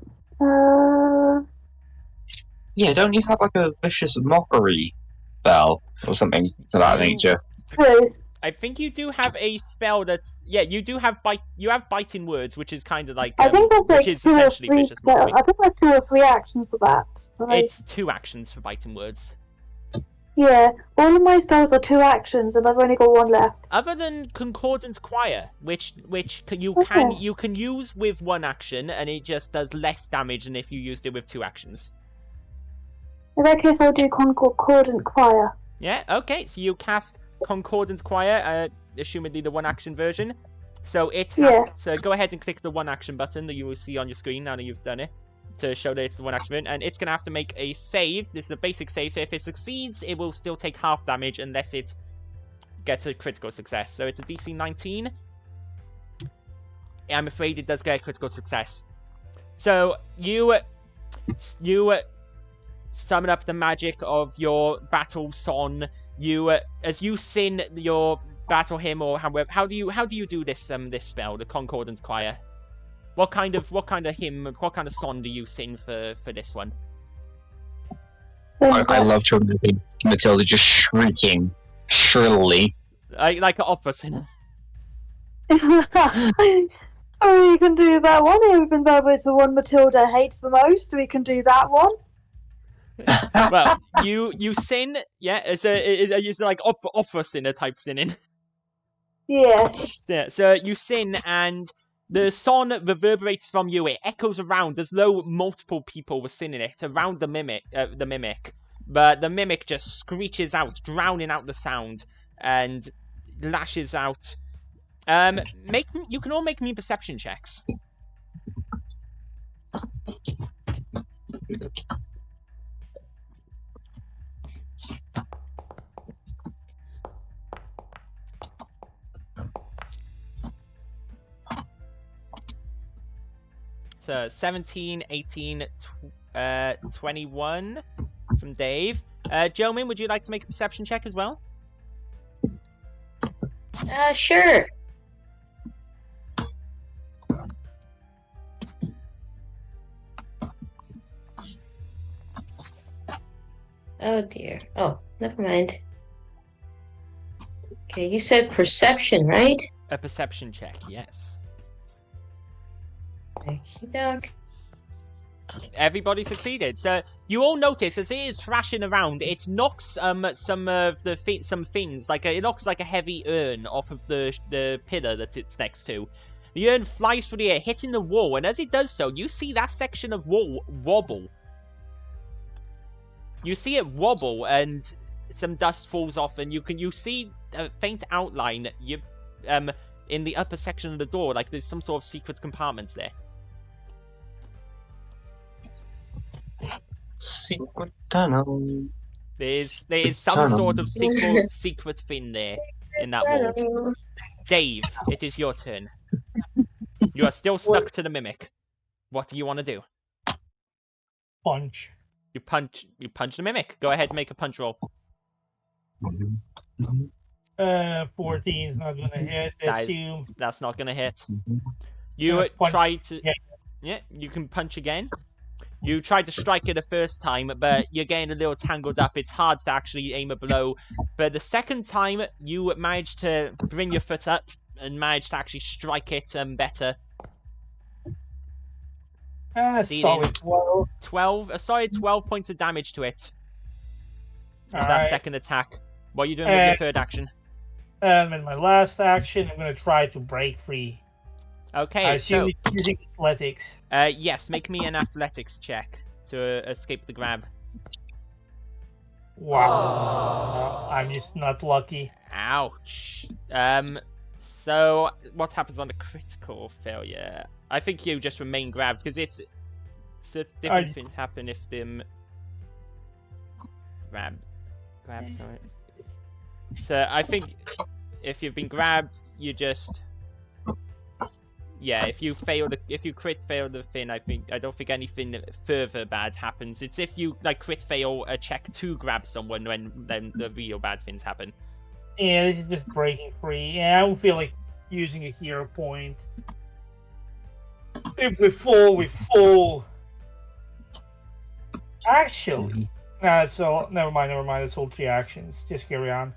Yeah, don't you have like a vicious mockery spell or something to that nature? True. I think you do have a spell that's you do have bite. You have biting words, which is kind of like I think that's which like is 2 or essentially 3. vicious mockery. I think there's 2 or 3 actions for that. Right? It's 2 actions for biting words. Yeah, all of my spells are 2 actions, and I've only got 1 left. Other than Concordant Choir, which you Okay. can use with 1 action, and it just does less damage than if you used it with 2 actions. In that case, I'll do Concordant Choir. Yeah. Okay. So you cast Concordant Choir, assumedly the 1 action version. So it has. Yeah. So go ahead and click the 1 action button that you will see on your screen now that you've done it, to show that it's the 1 action version, and it's gonna have to make a save. This is a basic save, so if it succeeds, it will still take half damage unless it gets a critical success. So it's a DC 19. I'm afraid it does get a critical success. So you summon up the magic of your battle son. You as you sing your battle hymn, or however, how do you do this this spell, the Concordant Choir? What kind of hymn, what kind of song do you sing for this one? I love to imagine Matilda just shrieking shrilly. Like an opera singer. Oh, you can do that one. Even though it's the one Matilda hates the most, we can do that one. Well, you sing, it's like opera singer type singing. Yeah. Yeah, so you sing, and the song reverberates from you. It echoes around as though multiple people were singing it around the mimic. But the mimic just screeches out, drowning out the sound, and lashes out. You can all make me perception checks. So 17, 18, 21 from Dave. Jomin, would you like to make a perception check as well? Sure. Oh dear. Oh, never mind. Okay, you said perception, right? A perception check, yes. Okey-doke. Everybody succeeded. So you all notice as it is thrashing around, it knocks some things, like it knocks like a heavy urn off of the pillar that it's next to. The urn flies through the air, hitting the wall, and as it does so, you see that section of wall wobble. You see it wobble, and some dust falls off, and you see a faint outline. In the upper section of the door, like there's some sort of secret compartment there. Secret tunnel. There is some sort of secret thing there in that wall. Dave, it is your turn. You are still stuck to the mimic. What do you want to do? Punch. You punch the mimic. Go ahead and make a punch roll. 14 is not gonna hit. Assume. That's not gonna hit. You try to... Yeah, you can punch again. You tried to strike it the first time, but you're getting a little tangled up. It's hard to actually aim a blow. But the second time, you managed to bring your foot up and managed to actually strike it better. Solid 12. A solid 12 points of damage to it. With that Alright. second attack. What are you doing with your third action? And in my last action, I'm gonna try to break free. Okay, I so... assume it's using athletics. Yes, make me an athletics check to escape the grab. Wow. I'm just not lucky. Ouch. So what happens on a critical failure? I think you just remain grabbed because it's a different thing happen if them grab. Sorry. So I think if you've been grabbed, you just yeah, if you crit fail the thing, I don't think anything further bad happens. It's if you like crit fail a check to grab someone then the real bad things happen. Yeah, this is just breaking free. Yeah, I don't feel like using a hero point. If we fall, we fall. Actually, so never mind. It's all 3 actions. Just carry on.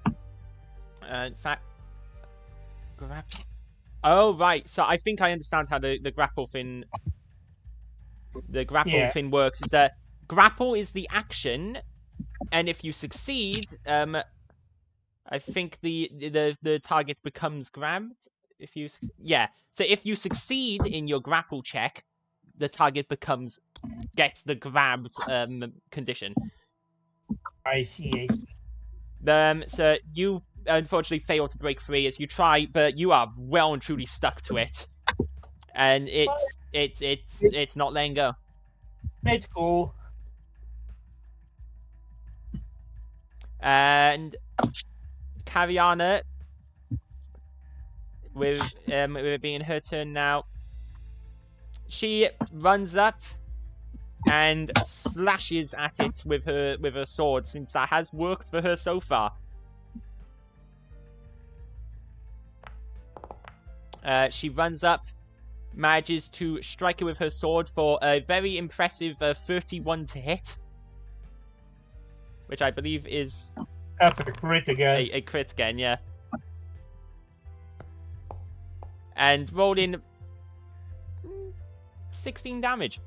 In fact, grab. Oh right, so I think I understand how the grapple thing. The grapple thing works. Is that grapple is the action, and if you succeed, I think the target becomes grabbed. So if you succeed in your grapple check, the target gets the grabbed condition. I see. So you unfortunately fail to break free as you try, but you are well and truly stuck to it, and it's not letting go. It's cool. And Kariana, with it being her turn now, she runs up and slashes at it with her sword, since that has worked for her so far. She runs up, manages to strike it with her sword for a very impressive 31 to hit, which I believe is a crit again. A crit again, yeah. And rolling 16 damage.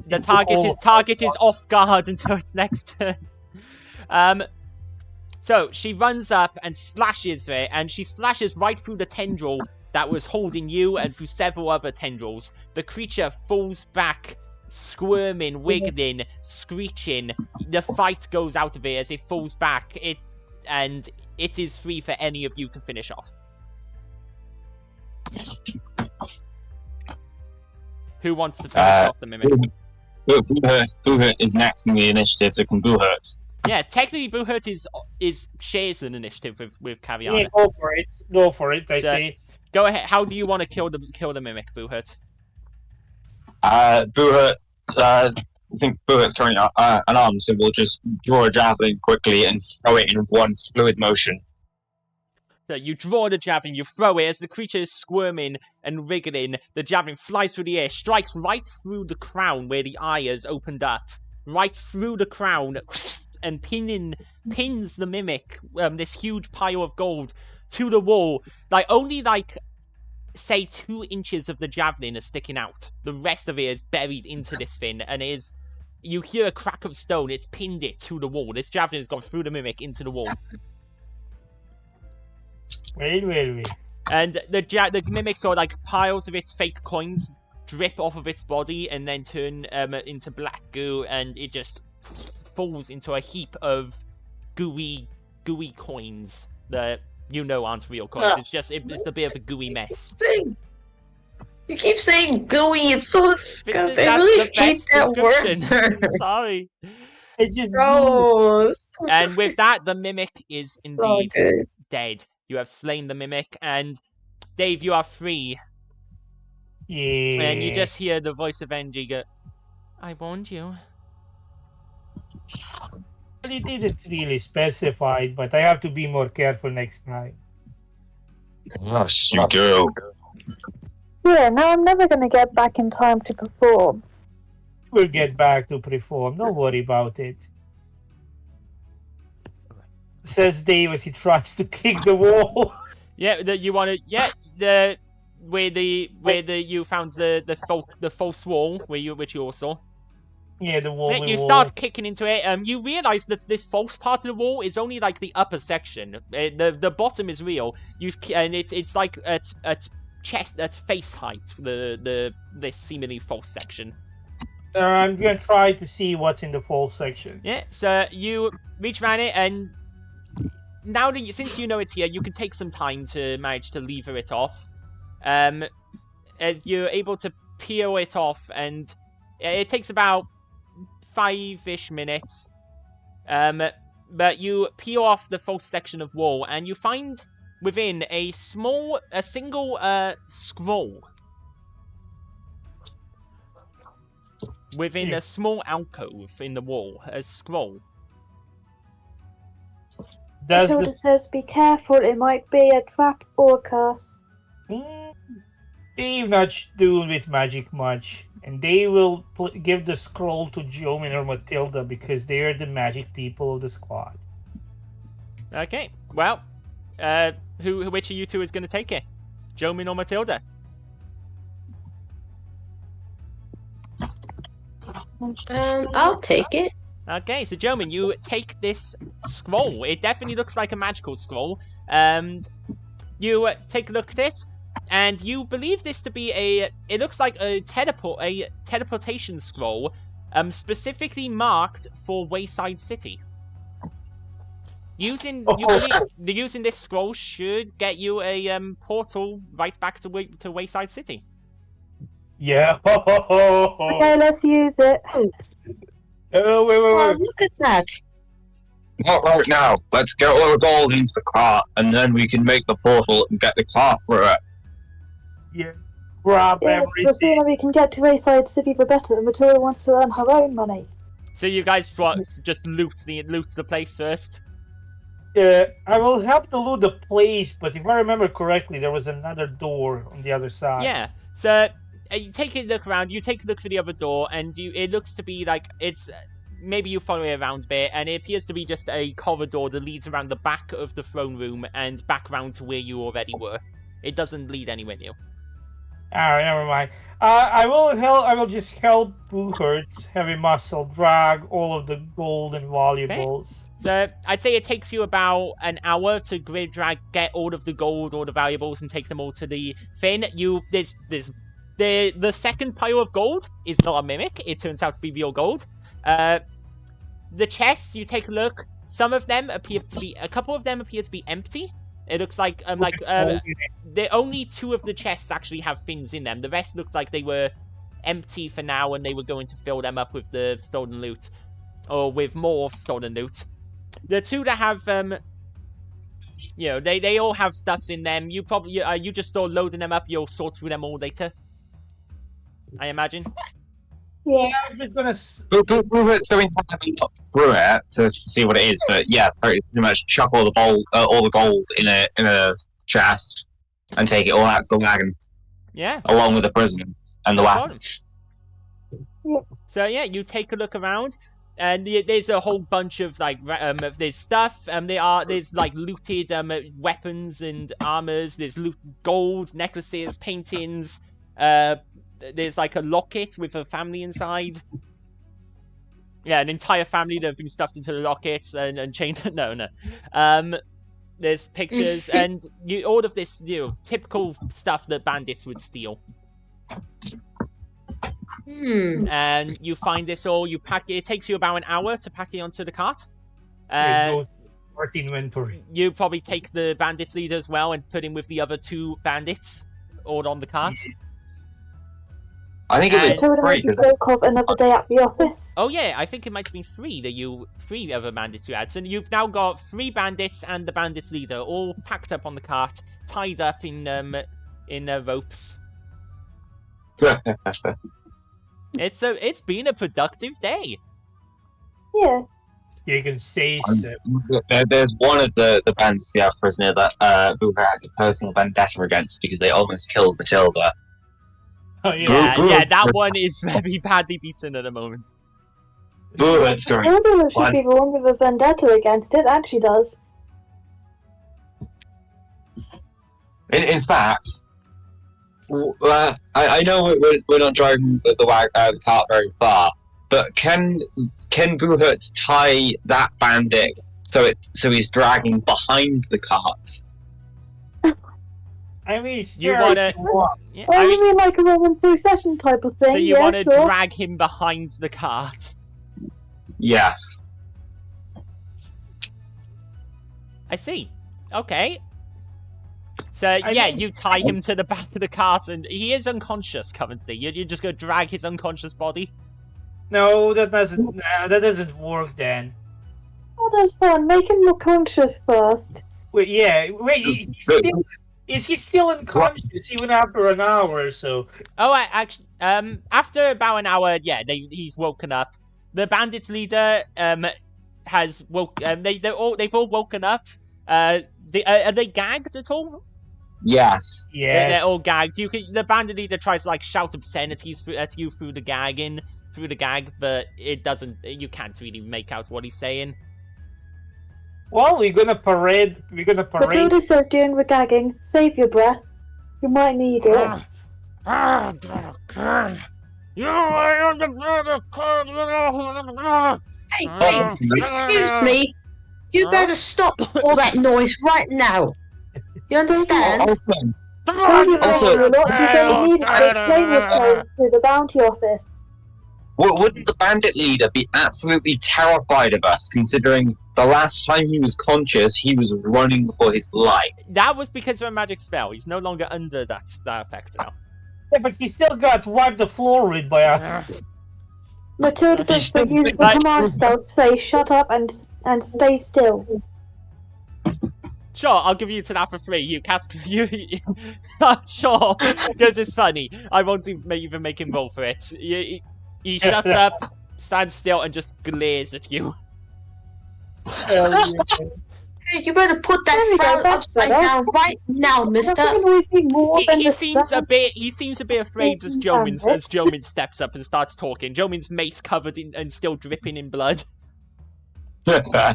The target is off guard until its next turn. So she runs up and slashes it, and she slashes right through the tendril that was holding you and through several other tendrils. The creature falls back, squirming, wiggling, screeching. The fight goes out of it as it falls back. It is free for any of you to finish off. Who wants to finish off the mimic? Buhurt is next in the initiative, so can Buhurt. Yeah, technically Buhurt shares an initiative with Kaviana. Yeah, go for it. I see. Go ahead. How do you want to kill the mimic, Buhurt? Buhurt. I think Buhurt's currently unarmed, so we'll just draw a javelin quickly and throw it in one fluid motion. So you draw the javelin, you throw it. As the creature is squirming and wriggling, the javelin flies through the air, strikes right through the crown where the eye has opened up, right through the crown, and pins the mimic, this huge pile of gold, to the wall. Only say 2 inches of the javelin is sticking out. The rest of it is buried into this thing, and you hear a crack of stone. It's pinned it to the wall. This javelin has gone through the mimic into the wall. Wait. And the mimic saw piles of its fake coins drip off of its body and then turn into black goo, and it just falls into a heap of gooey coins that aren't real coins. It's a bit of a gooey mess. You keep saying gooey. It's so disgusting. I really hate that word. Sorry. It's just gross. And with that, the mimic is indeed dead. You have slain the mimic, and Dave, you are free. Yeah. And you just hear the voice of Engie go, "I warned you." Well, it didn't really specify, but I have to be more careful next time. Yes, you do. Yeah, now I'm never going to get back in time to perform. We'll get back to perform. Don't worry about it. Says Dave as he tries to kick the wall. Yeah, you want to? Yeah, where you found the false wall which you all saw. Yeah, the wall. You start kicking into it. You realize that this false part of the wall is only the upper section. The bottom is real. And it's at chest, at face height. This seemingly false section. I'm gonna try to see what's in the false section. Yeah. So you reach around it, and now since you know it's here, you can take some time to manage to lever it off. As you're able to peel it off, and it takes about 5-ish minutes. But you peel off the false section of wall, and you find within a single scroll. Within a small alcove in the wall, a scroll. Does Matilda the says, "Be careful. It might be a trap or a curse." They've not doing with magic much, and they will give the scroll to Jomin or Matilda because they are the magic people of the squad. Okay, well, which of you two is going to take it? Jomin or Matilda? I'll take it. Okay, so Jomin, you take this scroll. It definitely looks like a magical scroll. You take a look at it, and you believe this to be it looks like a teleportation scroll, specifically marked for Wayside City. Using this scroll should get you a portal right back to Wayside City. Yeah. Okay, let's use it. Oh, wait. Oh, look at that. Not right now. Let's get all the gold into the cart, and then we can make the portal and get the cart through it. Yeah. Grab Yes, the everything. sooner we can get to Wayside City, the better. Matilda wants to earn her own money. So you guys just loot the place first. I will help to loot the place, but if I remember correctly, there was another door on the other side. Yeah. So you take a look around. You take a look for the other door, and it looks to be like it's. Maybe you follow it around a bit, and it appears to be just a corridor that leads around the back of the throne room and back round to where you already were. It doesn't lead anywhere new. Alright, never mind. I will just help Hoard, Heavy Muscle, drag all of the gold and valuables. So I'd say it takes you about an hour to get all of the gold, all the valuables, and take them all to the thing. The second pile of gold is not a mimic. It turns out to be real gold. The chests, you take a look. A couple of them appear to be empty. It looks like the only two of the chests actually have things in them. The rest looked like they were empty for now, and they were going to fill them up with the stolen loot, or with more stolen loot. The two that have they all have stuffs in them. You probably you just start loading them up. You'll sort through them all later, I imagine. Yeah. I'm just gonna. So we haven't looked through it to see what it is, but yeah, pretty much chuck all the gold in a chest and take it all out to the wagon. Yeah. Along with the prisoners and the wagons. Yeah. So yeah, you take a look around, and there's a whole bunch of there's stuff. There's like looted weapons and armors. There's gold necklaces, paintings. There's like a locket with a family inside. Yeah, an entire family that have been stuffed into the lockets and chained. No. There's pictures and all of this, typical stuff that bandits would steal. And you find this all. You pack it. It takes you about an hour to pack it onto the cart. Inventory. You probably take the bandit leader as well and put him with the other two bandits, all on the cart. I think it was free. Another day at the office. Oh yeah, I think it might have been three other bandits you had. So you've now got 3 bandits and the bandits leader all packed up on the cart, tied up in ropes. It's been a productive day. Yeah. You can say so. There's one of the bandits we have prisoner that Booker has a personal vendetta against because they almost killed Matilda. Oh, yeah, that one is very badly beaten at the moment. Matilda should be the one with a vendetta against it, and she does. In fact, I know we're not driving the cart very far, but can Buhut tie that bandit so he's dragging behind the cart? I mean, you wanna? Yeah, I mean, like a Roman procession type of thing. So you wanna drag him behind the cart? Yes. I see. Okay. So you tie him to the back of the cart, and he is unconscious currently. You're just gonna drag his unconscious body? No, that doesn't. That doesn't work then. Oh, that's fun. Make him more conscious first, Wait, is he still unconscious even after an hour or so? Oh, actually, after about an hour, yeah, he's woken up. The bandit leader has woke. They've all woken up. Are they gagged at all? Yes. They're all gagged. The bandit leader tries to like shout obscenities at you through the gag, but it doesn't. You can't really make out what he's saying. Well, we're gonna parade. Matilda says during the gagging, save your breath. You might need it. Hey, excuse me. You better stop all that noise right now. You understand? Thank you very much. You don't need to explain yourselves to the bounty office. Wouldn't the bandit leader be absolutely terrified of us, considering the last time he was conscious, he was running for his life? That was because of a magic spell. He's no longer under that effect now. Yeah, but he still got wiped the floor with by us. Matilda does use the command spell to say shut up and stay still. Sure, I'll give you to that for free. You cast you. Sure, because it's funny. I won't even make him roll for it. He shuts up, stands still, and just glares at you. Hey, you better put that frown upside down right now, mister. He seems a bit afraid as Jomin steps up and starts talking. Jomin's mace covered in and still dripping in blood. Oh yeah,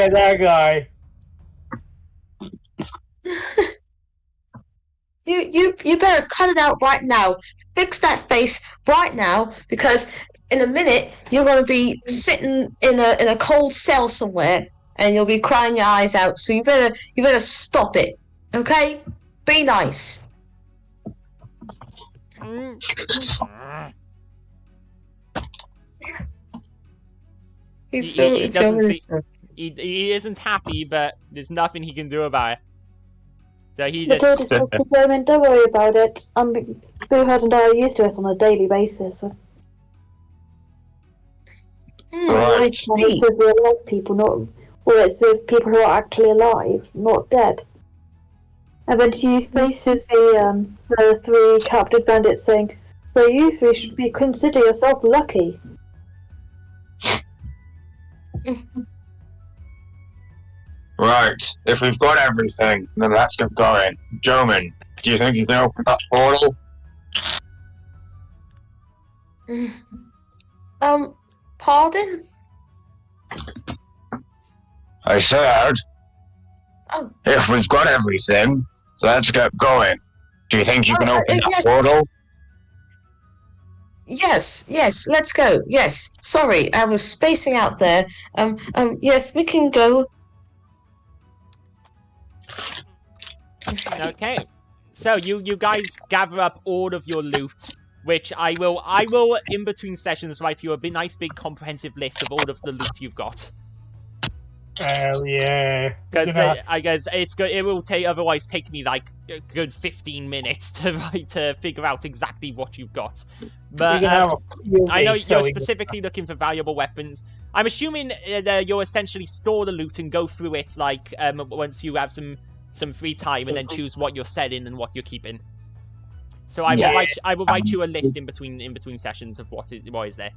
that guy. You better cut it out right now. Fix that face right now, because in a minute you're going to be sitting in a cold cell somewhere, and you'll be crying your eyes out. So you better stop it, okay? Be nice. He isn't happy, but there's nothing he can do about it. So he just... Matilda says to Jomin, don't worry about it. Hoard and I are used to it on a daily basis. I see. It's with real life people, it's with people who are actually alive, not dead. And then she faces the three captured bandits saying, so you three should consider yourself lucky. Right, if we've got everything, then let's get going. Jomin, do you think you can open that portal? Pardon? I said, Oh. if we've got everything, let's get going. Do you think you can open that yes. portal? Yes, let's go. Yes, sorry, I was spacing out there. Yes, we can go. Okay, so you guys gather up all of your loot, which I will in between sessions write you a nice big comprehensive list of all of the loot you've got. Hell yeah! Because I guess it's good. It will otherwise take me like a good 15 minutes to figure out exactly what you've got. But I know you're specifically looking for valuable weapons. I'm assuming you'll essentially store the loot and go through it like once you have some free time, and then choose what you're selling and what you're keeping. So I will write you a list in between sessions of what is there.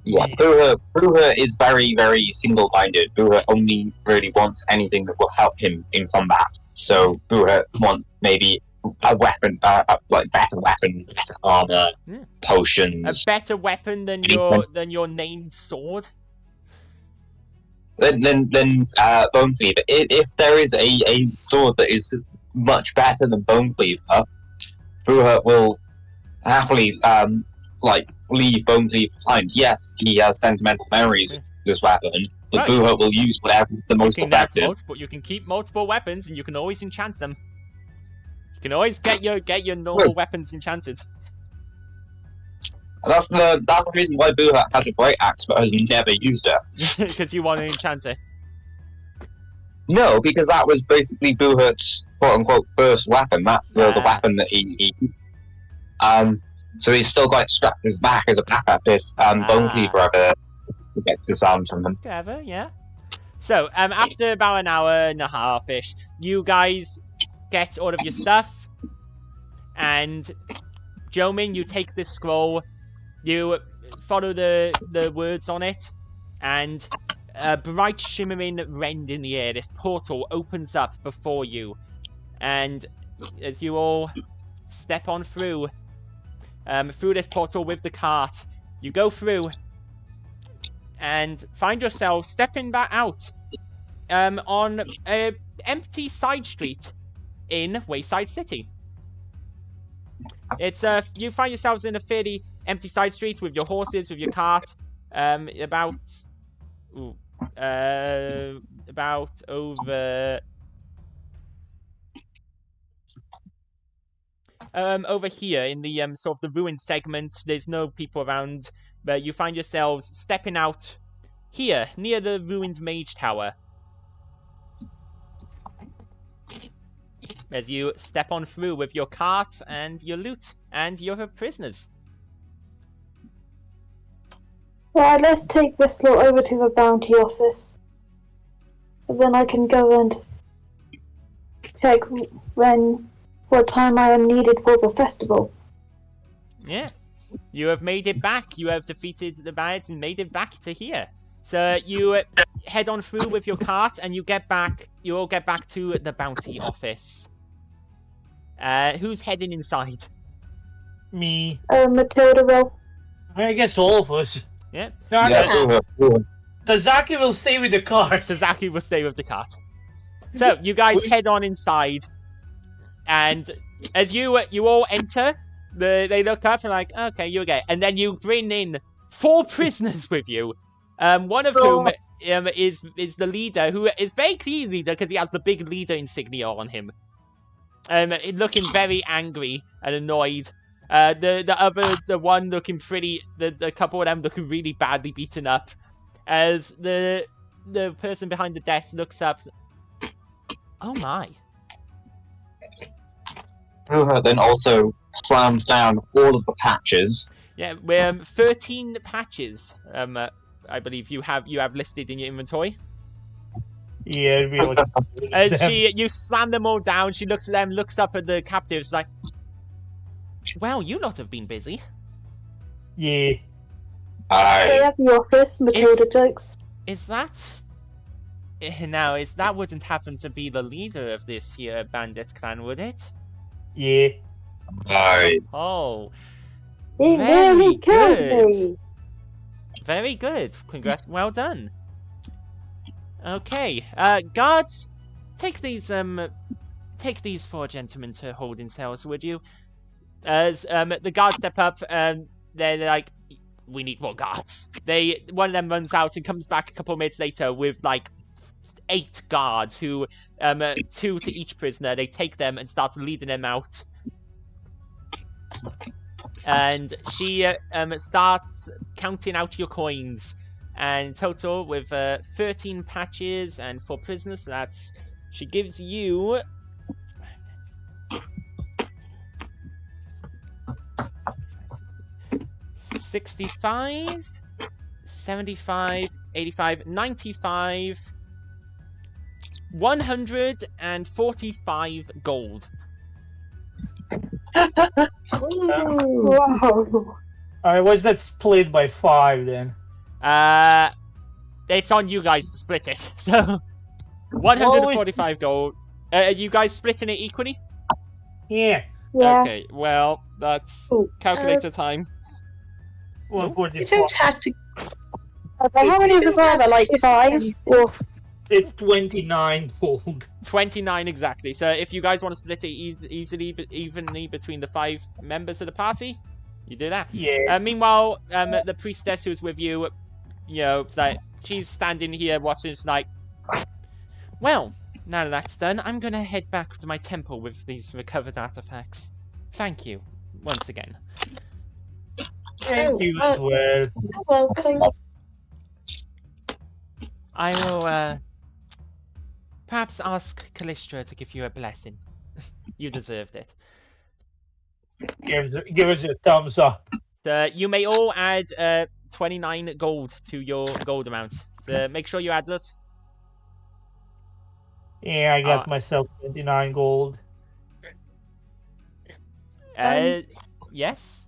Yeah, Buha is very, very single-minded. Buha only really wants anything that will help him in combat. So Buha wants maybe a weapon, like better weapon, better armor, potions. A better weapon than your named sword. Then Bone Cleaver. If there is a sword that is much better than Bone Cleaver, Buha will happily leave Bone Cleaver behind. Yes, he has sentimental memories of this weapon, but Buha will use whatever the most effective. But you can keep multiple weapons, and you can always enchant them. You can always get your normal weapons enchanted. That's the reason why Buha has a great axe but has never used it. Because you want to enchant it. No, because that was basically Buha's quote-unquote first weapon. That's the weapon that he so he's still got it strapped to his back as a backup if Bone Cleaver ever gets disarmed from them. Clever, yeah. So, after about an hour and a half-ish, you guys get all of your stuff, and Jomin, you take this scroll, you follow the words on it, and a bright shimmering rend in the air, this portal opens up before you, and as you all step on through this portal with the cart, you go through and find yourself stepping back out on an empty side street in Wayside City. It's you find yourselves in a fairly empty side street with your horses, with your cart, about over here in the sort of the ruined segment. There's no people around, but you find yourselves stepping out here near the ruined mage tower. As you step on through with your cart and your loot and your prisoners. Right, let's take this lot over to the bounty office. And then I can go and check what time I am needed for the festival. Yeah. You have made it back. You have defeated the bandits and made it back to here. So you head on through with your cart and you all get back to the bounty office. Who's heading inside? Me. Matilda will. I guess all of us. Yeah. No, Tazaki will stay with the cart. Tazaki will stay with the cart. So you guys head on inside, and as you all enter, they look up and like, okay, you're okay, and then you bring in 4 prisoners with you. One of whom is the leader, who is very clearly leader because he has the big leader insignia on him. Looking very angry and annoyed. The one looking pretty, the couple of them looking really badly beaten up. As the person behind the desk looks up. Oh my. Hoard then also slams down all of the patches. Yeah, we're 13 patches. I believe you have listed in your inventory. Yeah, really. You slam them all down. She looks at them, looks up at the captives, like, "Well, you lot have been busy." Yeah. They have the office, Matilda jokes. Is that wouldn't happen to be the leader of this here bandit clan, would it? Yeah. Aye. Oh. It really could be. Very good. Congrats. Well done. Okay. Guards, take these 4 gentlemen to holding cells, would you? As the guards step up, they're like, "We need more guards." One of them runs out and comes back a couple of minutes later with like 8 guards, who 2 to each prisoner. They take them and start leading them out. And she starts counting out your coins, and total with 13 patches and 4 prisoners. So she gives you 65, 75, 85, 95, 145 gold. Whoa. Was that split by 5 then? It's on you guys to split it. So 145 gold. Are you guys splitting it equally? Yeah. Yeah. Okay, well, that's calculator time. Well, You don't have to. How many of us are there? Like 5? Or... It's 29 gold. 29 exactly. So if you guys want to split it evenly between the 5 members of the party, you do that. Yeah. Meanwhile, the priestess who's with you, like, she's standing here watching. It's like, well, now that that's done, I'm gonna head back to my temple with these recovered artifacts. Thank you once again. Thank you as well. You're welcome. I will perhaps ask Callistra to give you a blessing. You deserved it. Give us a thumbs up. You may all add 29 gold to your gold amount. So make sure you add that. Yeah, I got myself 29 gold. Yes?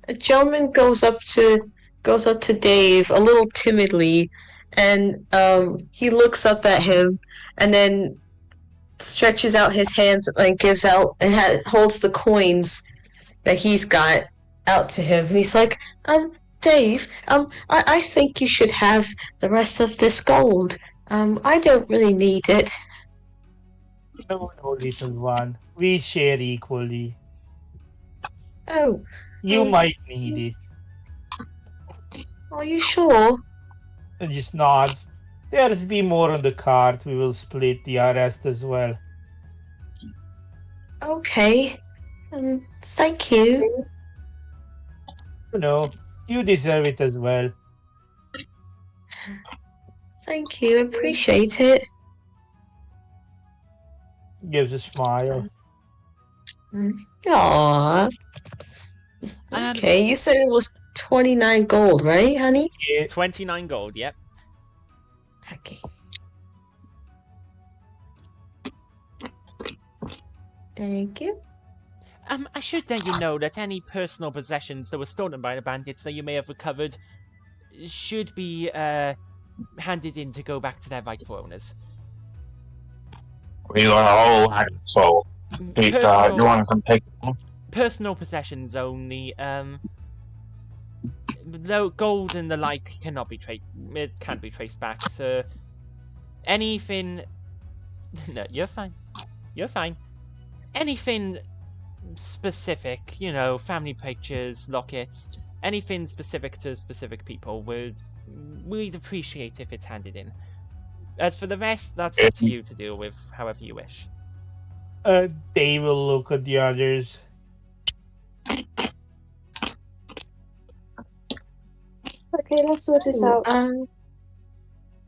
A gentleman goes up to Dave a little timidly, and he looks up at him, and then stretches out his hands and gives out and holds the coins that he's got out to him. And he's like, Dave, I think you should have the rest of this gold. I don't really need it. No, little one. We share equally. Oh. You might need it. Are you sure? And just nods. There's be more on the cart. We will split the rest as well. Okay. Thank you. No, you deserve it as well. Thank you. Appreciate it. Gives a smile. Aww. Okay, you said it was 29 gold, right, honey? Yeah. 29 gold, yep. Okay. Thank you. I should let you know that any personal possessions that were stolen by the bandits that you may have recovered should be handed in to go back to their rightful owners. We got a whole handful. You want to come take them? Personal possessions only. Though gold and the like cannot be it can't be traced back. So anything. No, you're fine. You're fine. Anything specific, you know, family pictures, lockets, anything specific to specific people we'd appreciate if it's handed in. As for the rest, that's up to you to deal with however you wish. They will look at the others. Okay, let's sort this out. And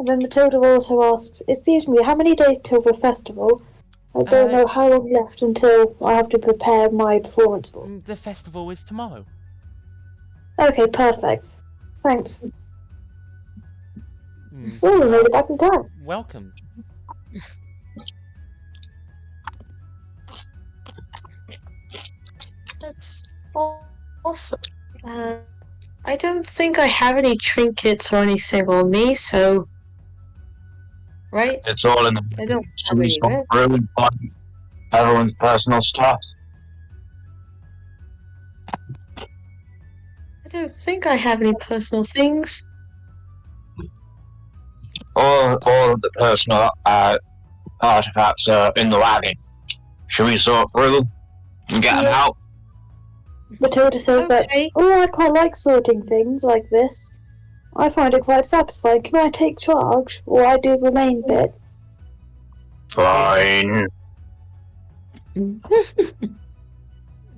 then Matilda also asks, excuse me, how many days till the festival? I don't know how long left until I have to prepare my performance for. The festival is tomorrow. Okay, perfect. Thanks. Oh, we made it back in time. Welcome. That's awesome. I don't think I have any trinkets or anything on me, so... Right? It's all in the... I don't have any of it. Room, everyone's personal stuff. I don't think I have any personal things. All of the personal artifacts are in the wagon. Should we sort through and get them out? Matilda says that, I quite like sorting things like this. I find it quite satisfying. Can I take charge, or I do the main bit? Fine.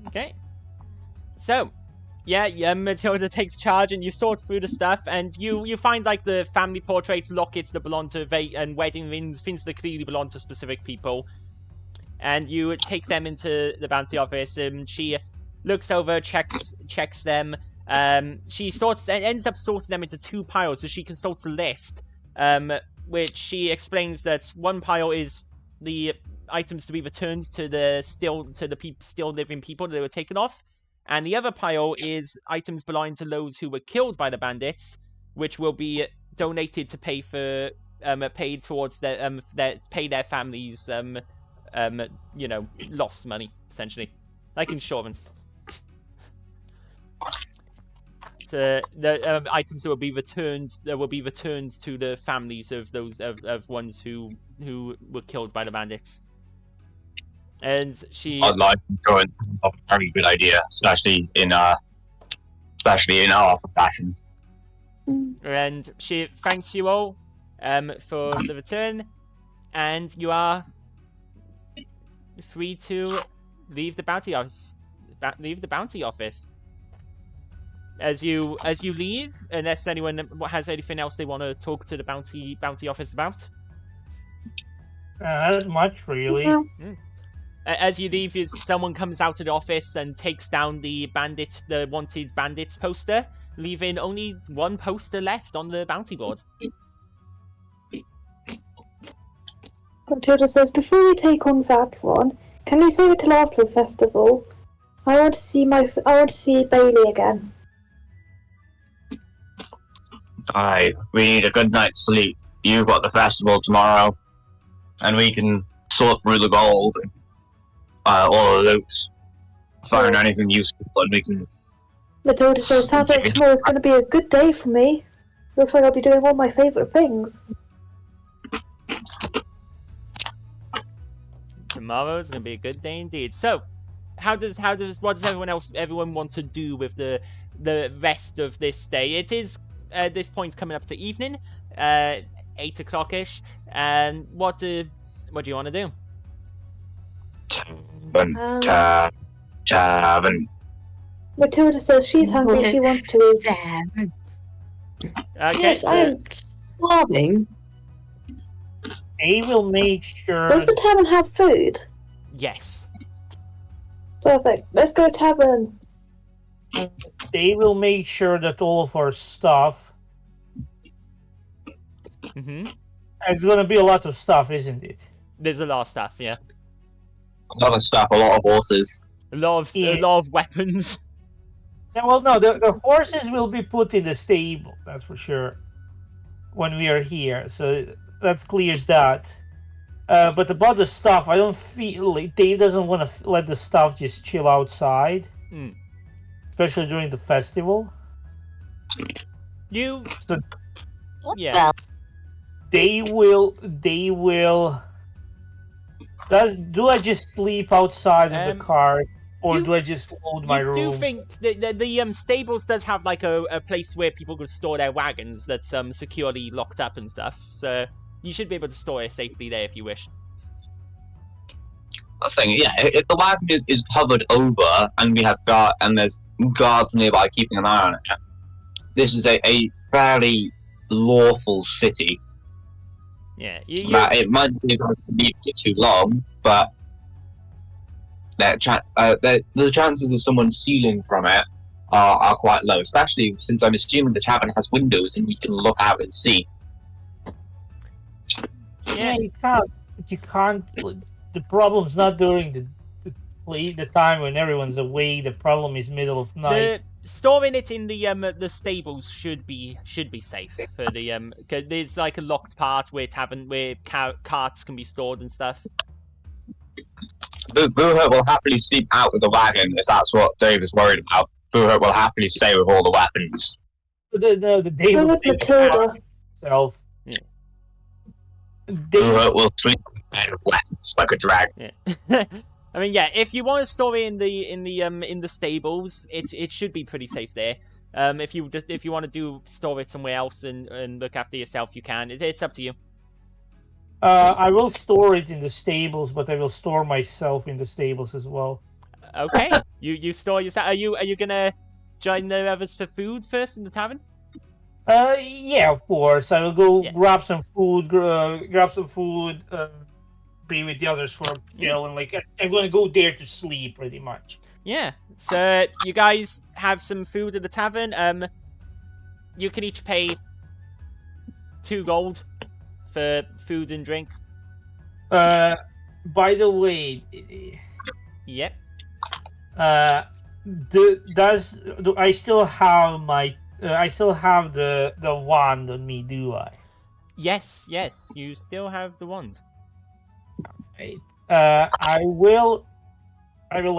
Okay. So, yeah, Matilda takes charge and you sort through the stuff and you find like the family portraits, lockets that belong to and wedding rings, things that clearly belong to specific people. And you take them into the bounty office and she looks over, checks them. She ends up sorting them into 2 piles so she can sort the list. Which she explains that one pile is the items to be returned to the still living people that they were taken off. And the other pile is items belonging to those who were killed by the bandits, which will be donated to pay for, paid towards pay their families, lost money essentially, like insurance. The items that will be returned to the families of those of ones who were killed by the bandits. And she... I'd like to go and have a very good idea, especially in our fashion. And she thanks you all for the return, and you are free to leave the bounty office. As you leave, unless anyone has anything else they want to talk to the bounty office about. Not much, really. Yeah. As you leave, someone comes out of the office and takes down the wanted bandits poster, leaving only 1 poster left on the bounty board. Matilda says, before we take on that one, can we save it till after the festival? I want to see Bailey again. Aye, we need a good night's sleep. You've got the festival tomorrow, and we can sort through the gold, all the loot, find anything useful, and we can... Matilda says, sounds like tomorrow's going to be a good day for me. Looks like I'll be doing one of my favourite things. Tomorrow's gonna be a good day indeed. So, what does everyone want to do with the rest of this day? It is at this point coming up to evening, 8 o'clock-ish. And what do you want to do? Tavern. Matilda says she's hungry, she wants to eat. Okay, Yes, I am starving. They will make sure. Does the tavern have food? Yes. Perfect. Let's go tavern. They will make sure that all of our stuff. It's gonna be a lot of stuff, isn't it? There's a lot of stuff, yeah. A lot of stuff, a lot of horses. A lot of weapons. Yeah, well, no, the horses will be put in the stable. That's for sure. When we are here, so that clears that. But about the stuff, I don't feel like Dave doesn't want to let the stuff just chill outside, especially during the festival. Yeah. They will. Do I just sleep outside in the car, or do I just load my room? I do think the stables does have like a place where people could store their wagons that's securely locked up and stuff. So you should be able to store it safely there if you wish. I was saying, yeah, if the wagon is covered over and there's guards nearby keeping an eye on it, this is a fairly lawful city. Yeah, it might be a bit too long, but the chances of someone stealing from it are quite low, especially since I'm assuming the tavern has windows and we can look out and see. Yeah, you can't. The problem's not during the time when everyone's away. The problem is middle of night. Storing it in the stables should be safe for the cause there's like a locked part where carts can be stored and stuff. Boohurt will happily sleep out with the wagon if that's what Dave is worried about. Boohurt will happily stay with all the weapons. The Dave will stay himself. Yeah. Boohurt will sleep with weapons like a dragon. Yeah. I mean, yeah. If you want to store it in the stables, it should be pretty safe there. If you want to store it somewhere else and look after yourself, you can. It's up to you. I will store it in the stables, but I will store myself in the stables as well. Okay. you store yourself. Are you gonna join the others for food first in the tavern? Yeah, of course. I will go grab some food. Be with the others for and I'm gonna go there to sleep pretty much. Yeah. So you guys have some food at the tavern. You can each pay 2 gold for food and drink. By the way. Yep. Do I still have my? I still have the wand on me, do I? Yes. You still have the wand. Right. I will after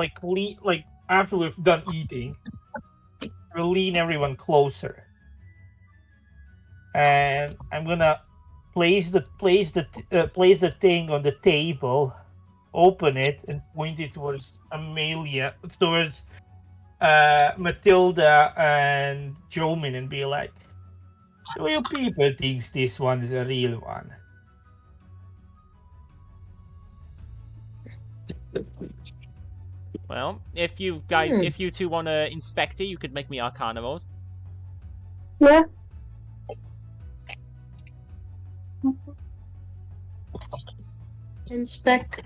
we've done eating, we'll lean everyone closer, and I'm gonna place the thing on the table, open it, and point it towards Matilda and Jomin, and be like, "Do you people think this one is a real one?" Well, if you two want to inspect it, you could make me Arcana rolls. Yeah. Inspect.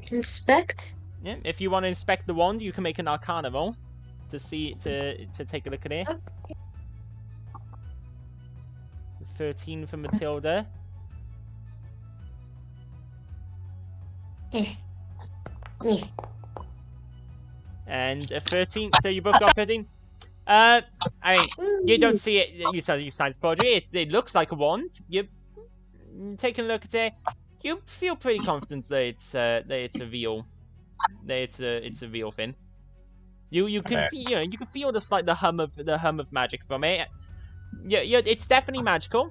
Yeah, if you want to inspect the wand, you can make an Arcana roll to take a look at it. Okay. 13 for Matilda. And a 13, so you both got 13. I mean, you don't see it. You sign forgery. It looks like a wand. You taking a look at it. You feel pretty confident that it's a real, it's a real thing. You can feel, you can feel the hum of magic from it. Yeah, it's definitely magical.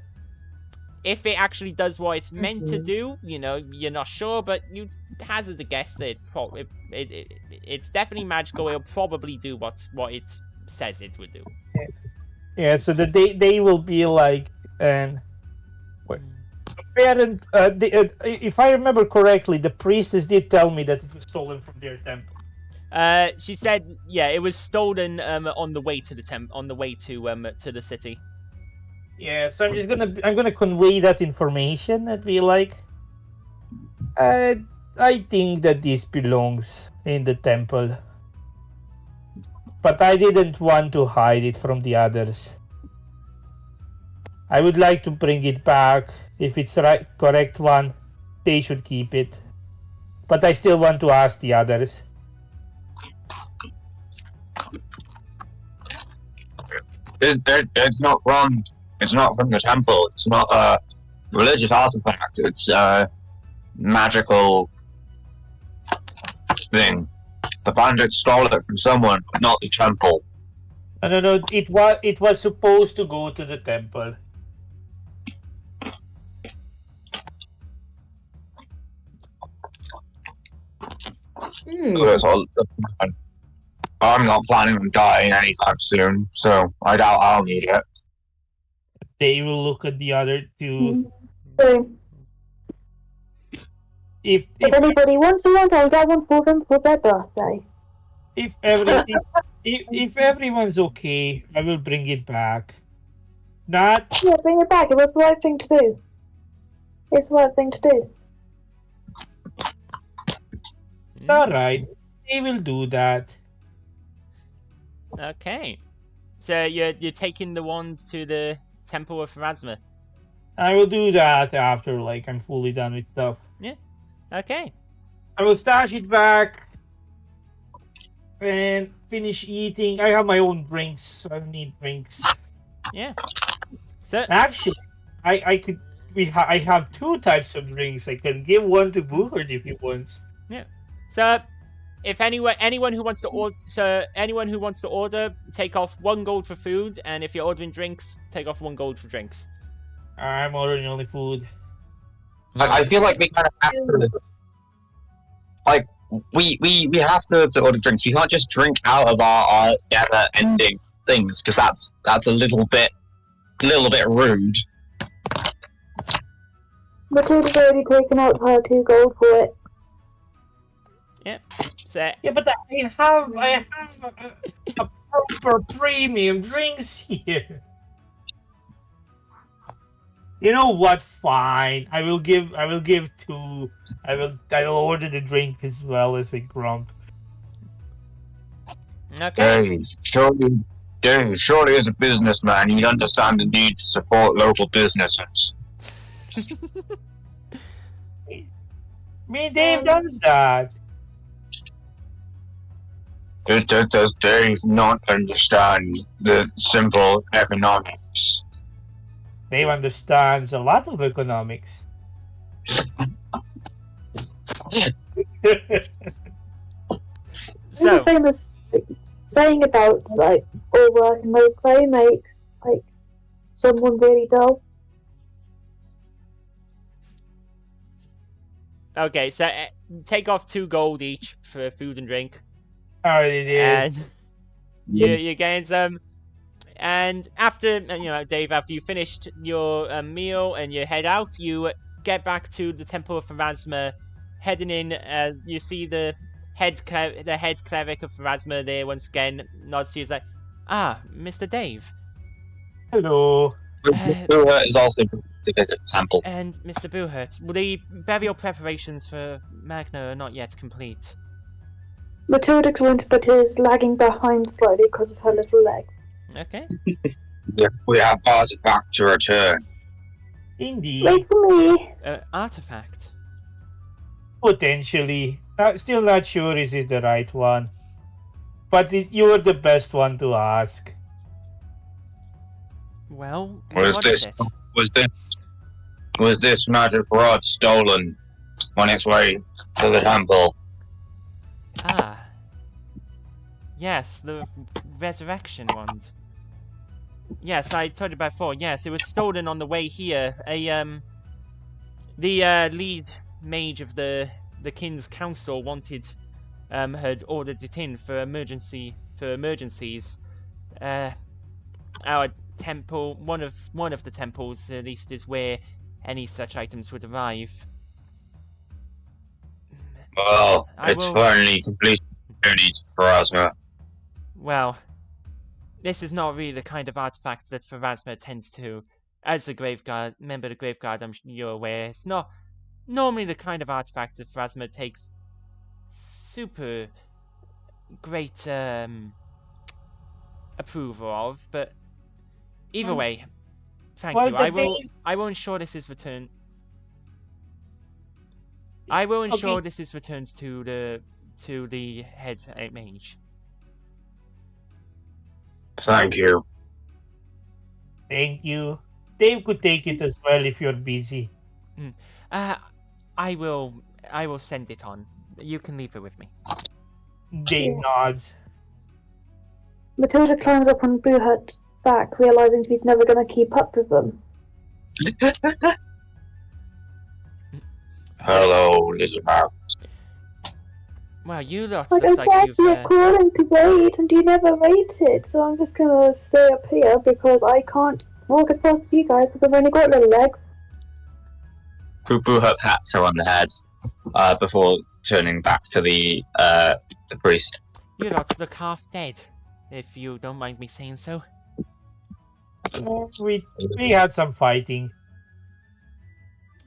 If it actually does what it's meant to do, you're not sure, but you hazard a guess that it's definitely magical. It'll probably do what it says it would do. Yeah, so they will be like apparent. If I remember correctly, the priestess did tell me that it was stolen from their temple. She said, yeah, it was stolen on the way to the on the way to the city. Yeah, so I'm gonna convey that information and be like, I think that this belongs in the temple, but I didn't want to hide it from the others. I would like to bring it back. If it's correct one, they should keep it. But I still want to ask the others. It's not wrong. It's not from the temple. It's not a religious artifact. It's a magical thing. The bandit stole it from someone, but not the temple. No. It was supposed to go to the temple. That's all. I'm not planning on dying anytime soon, so I doubt I'll need it. They will look at the other two. If anybody wants one, I'll get one for them for their birthday. If everyone's okay, I will bring it back. Not. Yeah, bring it back. It was the right thing to do. It's the right thing to do. Alright, they will do that. Okay. So you're taking the wand to the Temple of Pharasma? I will do that after I'm fully done with stuff. Yeah. Okay. I will stash it back and finish eating. I have my own drinks, so I don't need drinks. Yeah. So actually, I have two types of drinks. I can give one to Boohard if he wants. Yeah. So if anyone who wants to order, take off 1 gold for food, and if you're ordering drinks, take off 1 gold for drinks. I'm ordering only food. I feel like we kind of have to, we have to order drinks. We can't just drink out of our never-ending things, because that's a little bit rude. Matilda's already taken out her 2 gold for it. Yep. So yeah, but I have a proper premium drinks here. You know what? Fine. I will give 2. I will order the drink as well as a grump. Okay. Surely as a businessman, you'd understand the need to support local businesses. Me and Dave does that. Does Dave not understand the simple economics? Dave understands a lot of economics. There's a famous saying about overwork and no play makes someone really dull. Okay, so take off 2 gold each for food and drink. I already did. And you gain some. And after, Dave, after you finished your meal and you head out, you get back to the Temple of Pharasma. Heading in, you see the head cleric of Pharasma there once again. Nods to you, like, Mr. Dave. Hello. Boohart is also to visit the temple. And Mr. Boohart, the burial preparations for Magna are not yet complete. Matilda's went, but is lagging behind slightly because of her little legs. Okay. We have artifact to return. Indeed. Wait for me. Artifact. Potentially. Still not sure is it the right one. But you were the best one to ask. Well, Was what is it? Was this magic rod stolen on its way to the temple? Ah. Yes, the resurrection wand. Yes, I told you before. Yes, it was stolen on the way here. The lead mage of the King's Council had ordered it in for emergencies. Our temple, one of the temples at least, is where any such items would arrive. Well, it's finally complete journey to Pharasma. Well, this is not really the kind of artifact that Pharasma tends to. As a member of the Graveguard, I'm sure you're aware, it's not normally the kind of artifact that Pharasma takes super great approval of, but either way, thank you. I will ensure this is returned. I will ensure this is returned to the head mage. Thank you. Thank you. Dave could take it as well if you're busy. I will send it on. You can leave it with me. Dave nods. Matilda climbs up on Boohut's back, realizing she's never going to keep up with them. Hello, little mouse. Well, you lot Like, look I like said, you've. you're calling to wait, and you never waited, so I'm just gonna stay up here because I can't walk as fast as you guys because I've only got little legs. Boo pats her on the head before turning back to the priest. You lot look half dead, if you don't mind me saying so. We had some fighting.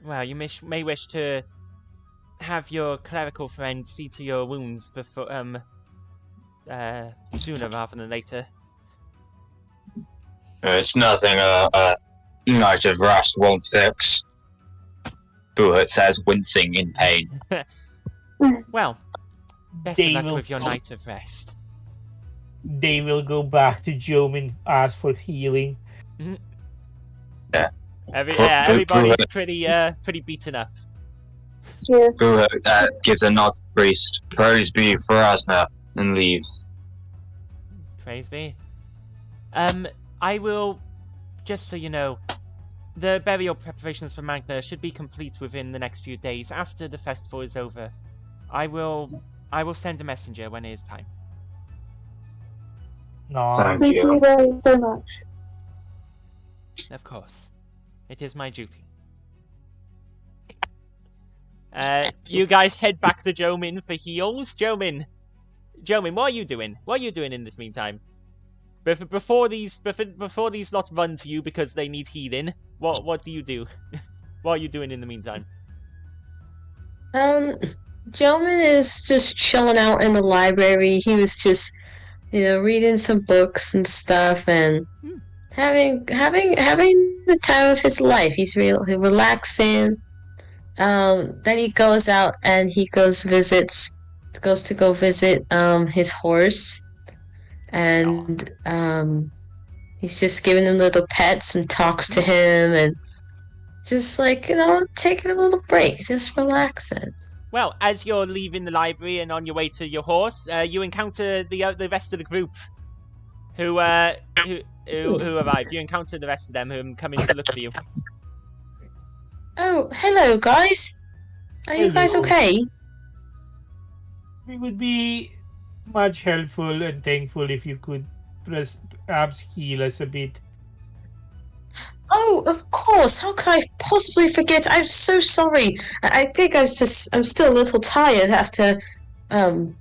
Well, you may wish to have your clerical friend see to your wounds before sooner rather than later. It's nothing a night of rest won't fix. Boohut says, wincing in pain. Well, best of luck with your night of rest. They will go back to Jome and ask for healing. Yeah. Everybody's pretty beaten up. Yeah. Boohut gives a nod to the priest. Praise be for Asna, and leaves. Praise be. I will, just so you know, the burial preparations for Magna should be complete within the next few days. After the festival is over, I will send a messenger when it is time. No. Thank you very so much. Of course. It is my duty. You guys head back to Jomin for heals. Jomin, what are you doing? What are you doing in this meantime? Before these lots run to you because they need healing, what do you do? What are you doing in the meantime? Jomin is just chilling out in the library. He was just, reading some books and stuff and having the time of his life. He's relaxing. Then he goes out and he goes to go visit his horse, and he's just giving him little pets and talks to him and just taking a little break, just relaxing. Well, as you're leaving the library and on your way to your horse, you encounter the rest of the group who arrive. You encounter the rest of them who are coming to look for you. Oh, hello, guys. Are you guys okay? We would be much helpful and thankful if you could perhaps heal us a bit. Oh, of course. How could I possibly forget? I'm so sorry. I think I'm still a little tired after the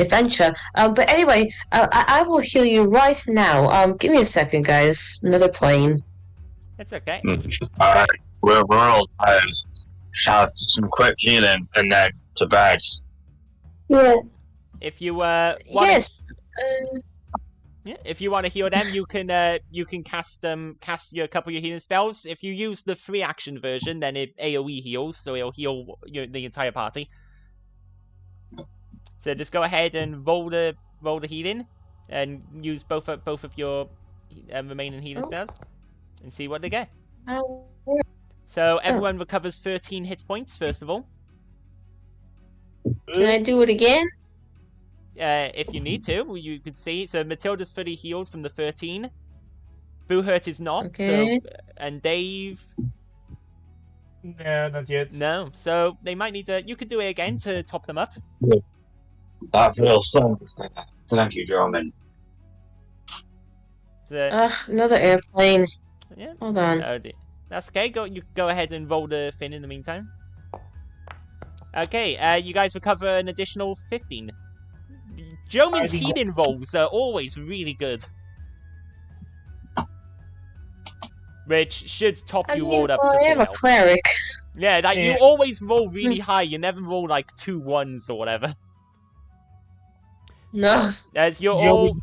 adventure. But anyway, I will heal you right now. Give me a second, guys. Another plane. It's okay. Alright, we're all tired. Have some quick healing and then to bed. Yeah. If you want Yes. Yeah, if you want to heal them, you can cast your couple of your healing spells. If you use the free action version, then it AoE heals, so it'll heal the entire party. So just go ahead and roll the healing, and use both of your remaining healing spells, and see what they get. So everyone recovers 13 hit points first of all. Can I do it again? If you need to, you can see. So Matilda's fully healed from the 13. Boohurt is not. Okay. So, and Dave. No, not yet. No. So they might need to. You could do it again to top them up. That feels so. Thank you, German. So, another airplane. Yeah. Hold on. That's okay. You go ahead and roll the fin in the meantime. Okay. You guys recover an additional 15. Jomin's healing rolls are always really good. Which should top you rolled up to I am a 12. cleric. Yeah, like you always roll really high. You never roll like 2 1s or whatever. No. As you're all.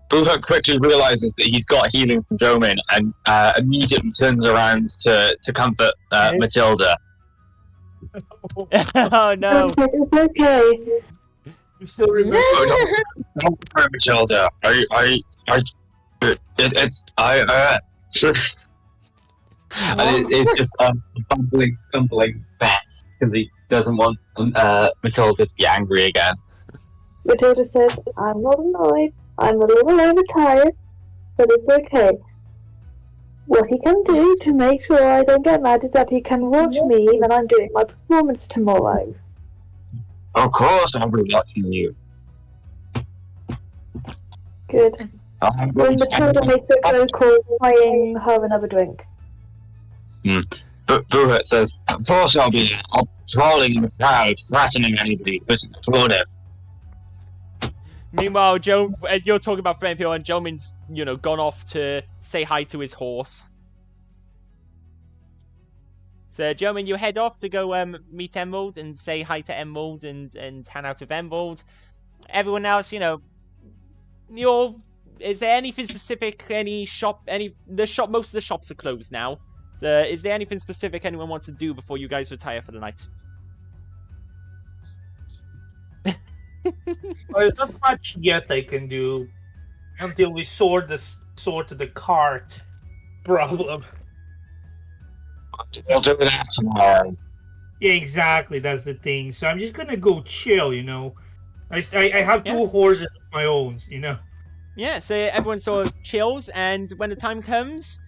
Boohurt quickly realizes that he's got healing from Jomin and immediately turns around to comfort Matilda. Oh no! It's okay. You still remember? Don't worry, Matilda. It's just stumbling fast because he doesn't want Matilda to be angry again. Matilda says, I'm not annoyed. I'm a little overtired, but it's okay. What he can do to make sure I don't get mad is that he can watch me when I'm doing my performance tomorrow. Of course, I'll be watching you. Good. When Matilda makes a phone call, buying her another drink. But Boohurt says, of course I'll be trolling in the crowd, threatening anybody who isn't Matilda. Meanwhile, Joe, you're talking about friend people, and Jomin's, gone off to say hi to his horse. So, Jomin, you head off to go meet Emerald and say hi to Emerald and hang out with Emerald. Everyone else, is there anything specific? Most of the shops are closed now. So, is there anything specific anyone wants to do before you guys retire for the night? Well, there's not much yet I can do until we sort the cart problem. We'll do that tomorrow. Yeah, exactly. That's the thing. So I'm just gonna go chill. I have 2 horses of my own. Yeah. So everyone sort of chills, and when the time comes,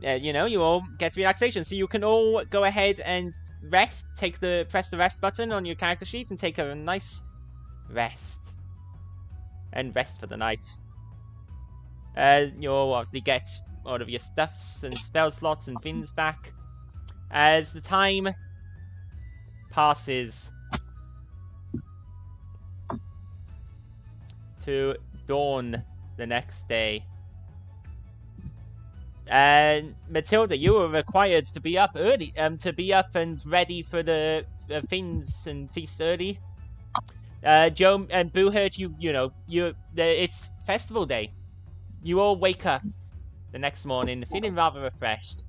you all get relaxation. So you can all go ahead and rest. Press the rest button on your character sheet and take a nice rest. And rest for the night. You'll obviously get all of your stuffs and spell slots and things back. As the time passes to dawn the next day. And Matilda, you were required to be up early, and ready for the things and feasts early. Joe and Boohurt, it's festival day. You all wake up the next morning feeling rather refreshed.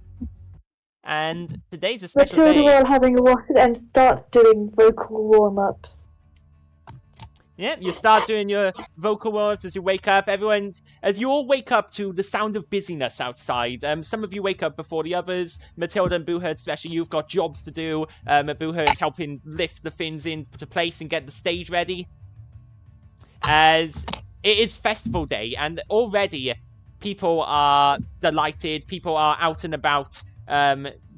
And today's a special Matilda day. will having a wash and start doing vocal warm-ups. Yeah, you start doing your vocal warm-ups as you wake up. As you all wake up to the sound of busyness outside. Some of you wake up before the others. Matilda and Boohurt, especially, you've got jobs to do. Boohurt's helping lift the fins into place and get the stage ready. As it is festival day, and already people are delighted. People are out and about,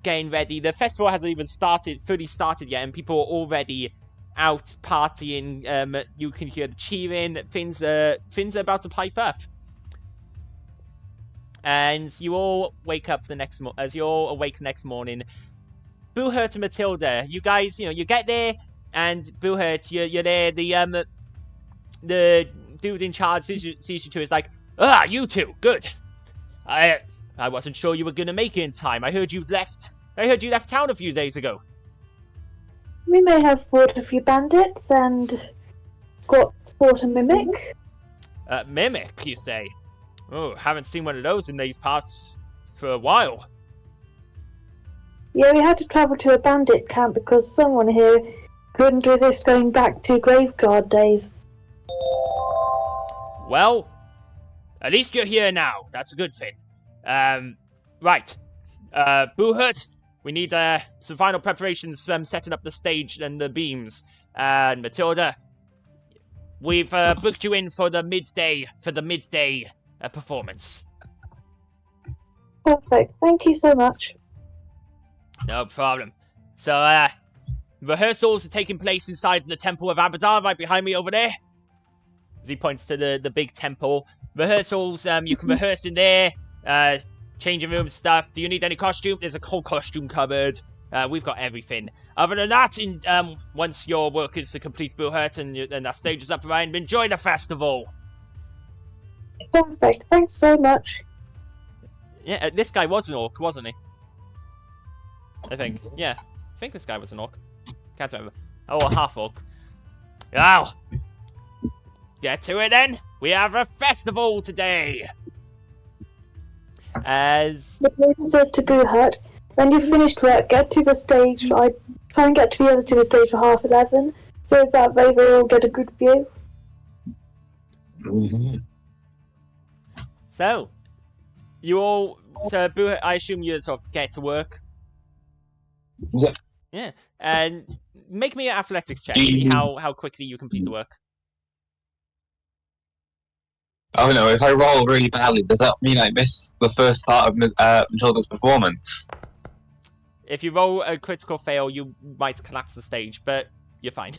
getting ready. The festival hasn't even fully started yet, and people are already out partying. You can hear the cheering. Things are about to pipe up. And you all wake up as you all awake the next morning. Boohurt and Matilda, you guys, you get there, and Boohurt, you're there. The dude in charge sees you two. Is like, you two, good. I wasn't sure you were gonna make it in time. I heard you left town a few days ago. We may have fought a few bandits and fought a mimic. Mimic, you say? Oh, haven't seen one of those in these parts for a while. Yeah, we had to travel to a bandit camp because someone here couldn't resist going back to Graveguard days. Well, at least you're here now. That's a good thing. Right. Boohurt, we need some final preparations setting up the stage and the beams. And Matilda, we've booked you in for the midday performance. Perfect. Thank you so much. No problem. So, rehearsals are taking place inside the Temple of Abadar, right behind me over there. As he points to the big temple. Rehearsals, you can rehearse in there. Changing room stuff. Do you need any costume? There's a whole costume cupboard. We've got everything. Other than that, once your work is complete, Boohurt, and that stage is up and running, enjoy the festival. Perfect. Thanks so much. Yeah, this guy was an orc, wasn't he? I think. Yeah, I think this guy was an orc. Can't remember. Oh, a half orc. Now, get to it then. We have a festival today. As yourself to Boohurt. When you've finished work, get to the stage. I try and get to the others to the stage for 11:30, so that way we all get a good view. Mm-hmm. So, you all, so Boohurt, I assume you sort of get to work. Yep. Yeah, and make me an athletics check. See how quickly you complete the work. Oh no, if I roll really badly, does that mean I miss the first part of Matilda's performance? If you roll a critical fail, you might collapse the stage, but you're fine.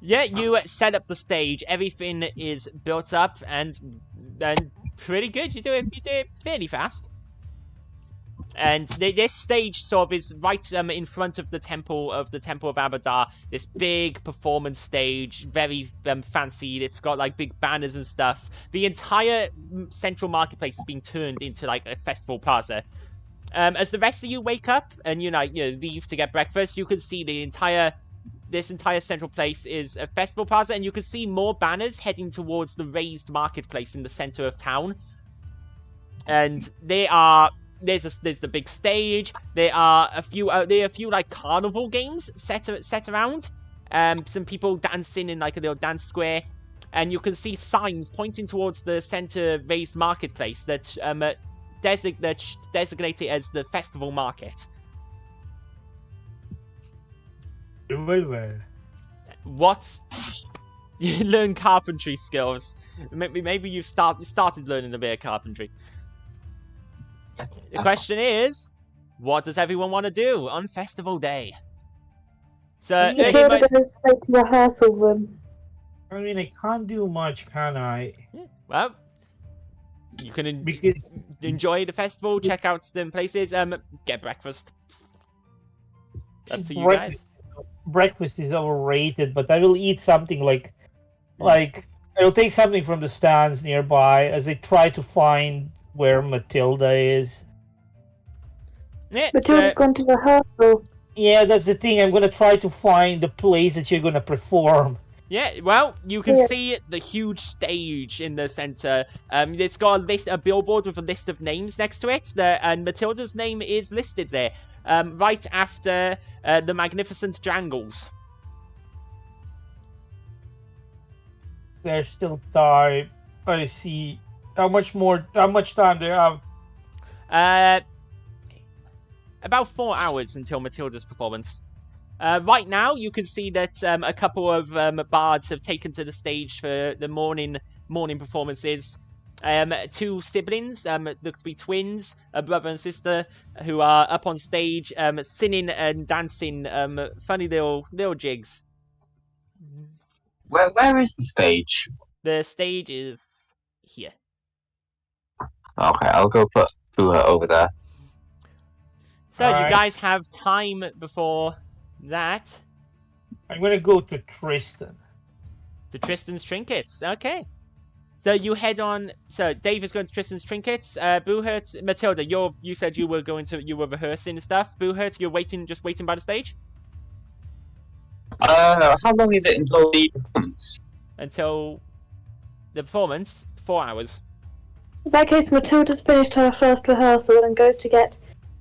Yeah, you set up the stage. Everything is built up and pretty good. You do it fairly fast. And this stage sort of is right in front of the Temple of Abadar. This big performance stage, very fancy. It's got like big banners and stuff. The entire central marketplace has been turned into like a festival plaza. As the rest of you wake up and you leave to get breakfast, you can see this entire central place is a festival plaza, and you can see more banners heading towards the raised marketplace in the center of town. And there's the big stage. There are a few like carnival games set around. Some people dancing in like a little dance square, and you can see signs pointing towards the center raised marketplace that designate it as the festival market. Well. What? You learn carpentry skills. Maybe you've started learning a bit of carpentry. The question is, what does everyone want to do on festival day? So, Matilda goes straight to the rehearsal room. I mean, I can't do much, can I? Yeah, well, you can Because enjoy the festival, check out some places, get breakfast. Up to you guys. Breakfast is overrated, but I will eat something like I will take something from the stands nearby as I try to find where Matilda is. Yeah, Matilda's gone to the rehearsal. Yeah, that's the thing. I'm gonna try to find the place that you're gonna perform. yeah, well, you can see the huge stage in the center. It's got a billboard with a list of names next to it, and Matilda's name is listed there, right after the magnificent Jangles. There's still time. I see. How much time do you have? About 4 hours until Matilda's performance. Right now, you can see that a couple of bards have taken to the stage for the morning performances. 2 siblings, look to be twins, a brother and sister, who are up on stage, singing and dancing funny little jigs. Where is the stage? The stage is here. Okay, I'll go put Boohurt over there. So All right. you guys have time before that. I'm gonna go to Tristan. To Tristan's Trinkets. Okay. So you head on. So Dave is going to Tristan's Trinkets. Boohurt, Matilda, you said you were rehearsing and stuff. Boohurt, you're just waiting by the stage. How long is it until the performance? until the performance, 4 hours. In that case, Matilda's finished her first rehearsal and goes to get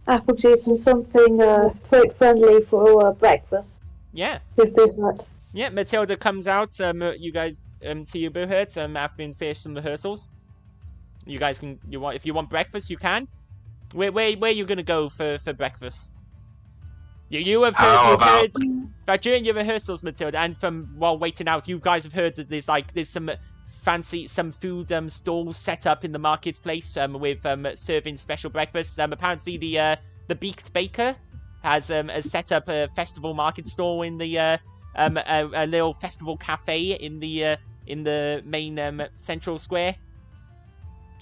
apple juice and something throat friendly for breakfast. Yeah. With that. Yeah, Matilda comes out. You guys, to your boohurt, after finished some rehearsals. You guys can, if you want breakfast, you can. Where are you gonna go for breakfast? You have heard, that during your rehearsals, Matilda, and from while waiting out, you guys have heard that there's some food stalls set up in the marketplace with serving special breakfasts. Apparently the Beaked Baker has set up a festival market stall in the a little festival cafe in the main central square.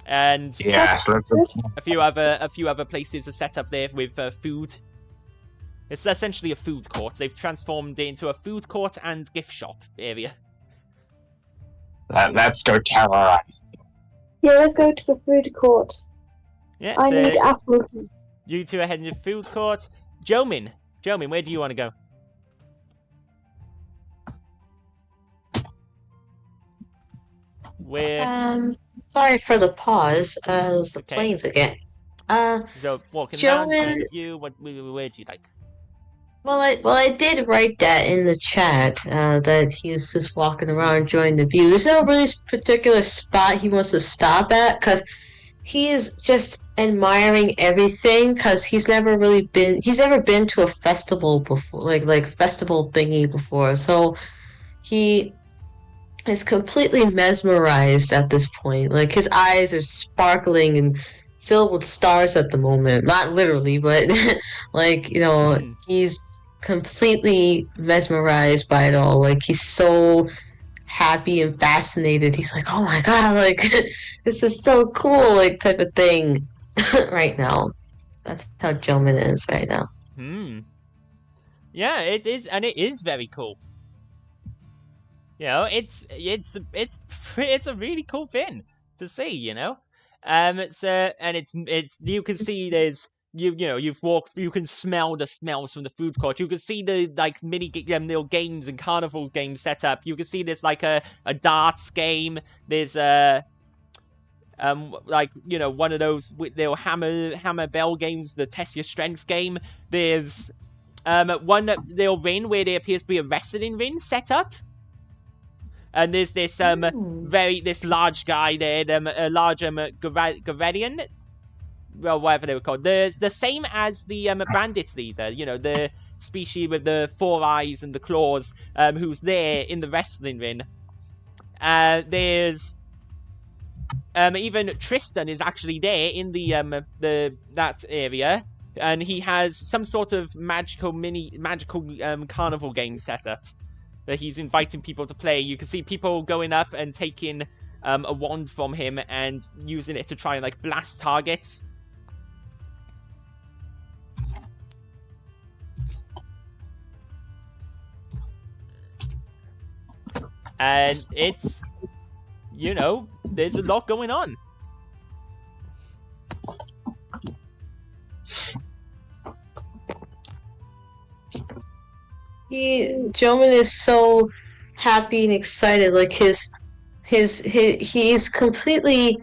And yes, a few other places are set up there with food. It's essentially a food court. They've transformed it into a food court and gift shop area. Let's go terrorize. Yeah, let's go to the food court. Yeah, I need apples. You two are heading to the food court. Jomin, where do you want to go? Where? Sorry for the pause. It was the planes again. So walking around, you. Where do you like? Well, I did write that in the chat, that he's just walking around enjoying the view. There's no really particular spot he wants to stop at, because he is just admiring everything, because he's never been to a festival before, like festival thingy before, so he is completely mesmerized at this point. Like, his eyes are sparkling and filled with stars at the moment. Not literally, but like, he's completely mesmerized by it all. Like, he's so happy and fascinated. He's like, oh my god, like, this is so cool, like, type of thing right now. That's how Jomin is right now. Yeah, it is, and it is very cool. It's a really cool thing to see, it's you can see there's you've walked, you can smell the smells from the food court. You can see the little games and carnival games set up. You can see there's like a darts game. There's one of those little hammer bell games, the test your strength game. There's one little ring where there appears to be a wrestling ring set up. And there's this this large guy there, a large Garadian, well, whatever they were called, the same as the Bandit leader, the species with the 4 eyes and the claws, who's there in the wrestling ring. There's even Tristan is actually there in that area, and he has some sort of magical carnival game set up that he's inviting people to play. You can see people going up and taking a wand from him and using it to try and like blast targets. And it's, there's a lot going on. Jomin is so happy and excited. Like, he's completely,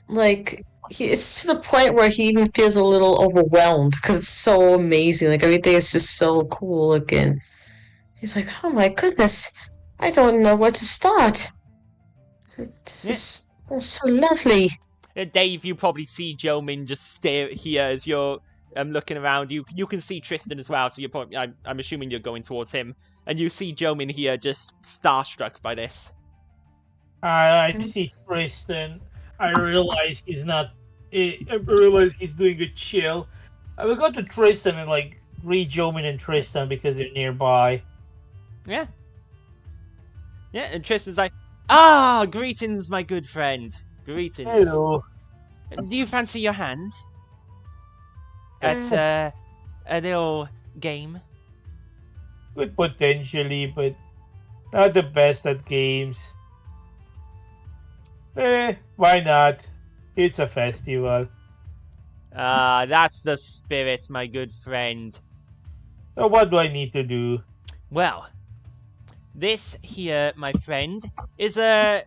like, it's to the point where he even feels a little overwhelmed because it's so amazing. Like, everything is just so cool looking. He's like, oh my goodness, I don't know where to start. It's so lovely. Dave, you probably see Jomin just stare here as you're looking around. You can see Tristan as well, so you're probably, I'm assuming you're going towards him, and you see Jomin here just starstruck by this. I see Tristan. I realize he's not. I realize he's doing a chill. I will go to Tristan and like greet Jomin and Tristan because they're nearby. Yeah, and Tristan's like, greetings, my good friend. Greetings. Hello. Do you fancy your hand at a little game? Good potentially, but not the best at games. Why not? It's a festival. That's the spirit, my good friend. So what do I need to do? Well, this here, my friend, is a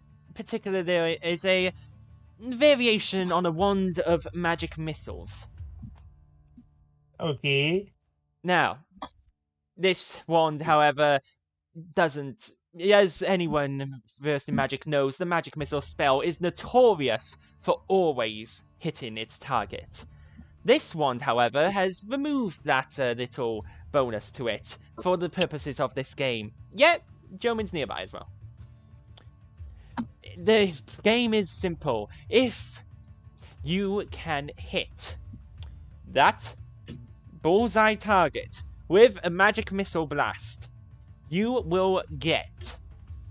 variation on a wand of magic missiles. Okay. Now, this wand, however, doesn't, as anyone versed in magic knows, the magic missile spell is notorious for always hitting its target. This wand, however, has removed that little bonus to it for the purposes of this game. Yet, Jomin's nearby as well. The game is simple. If you can hit that bullseye target with a magic missile blast, you will get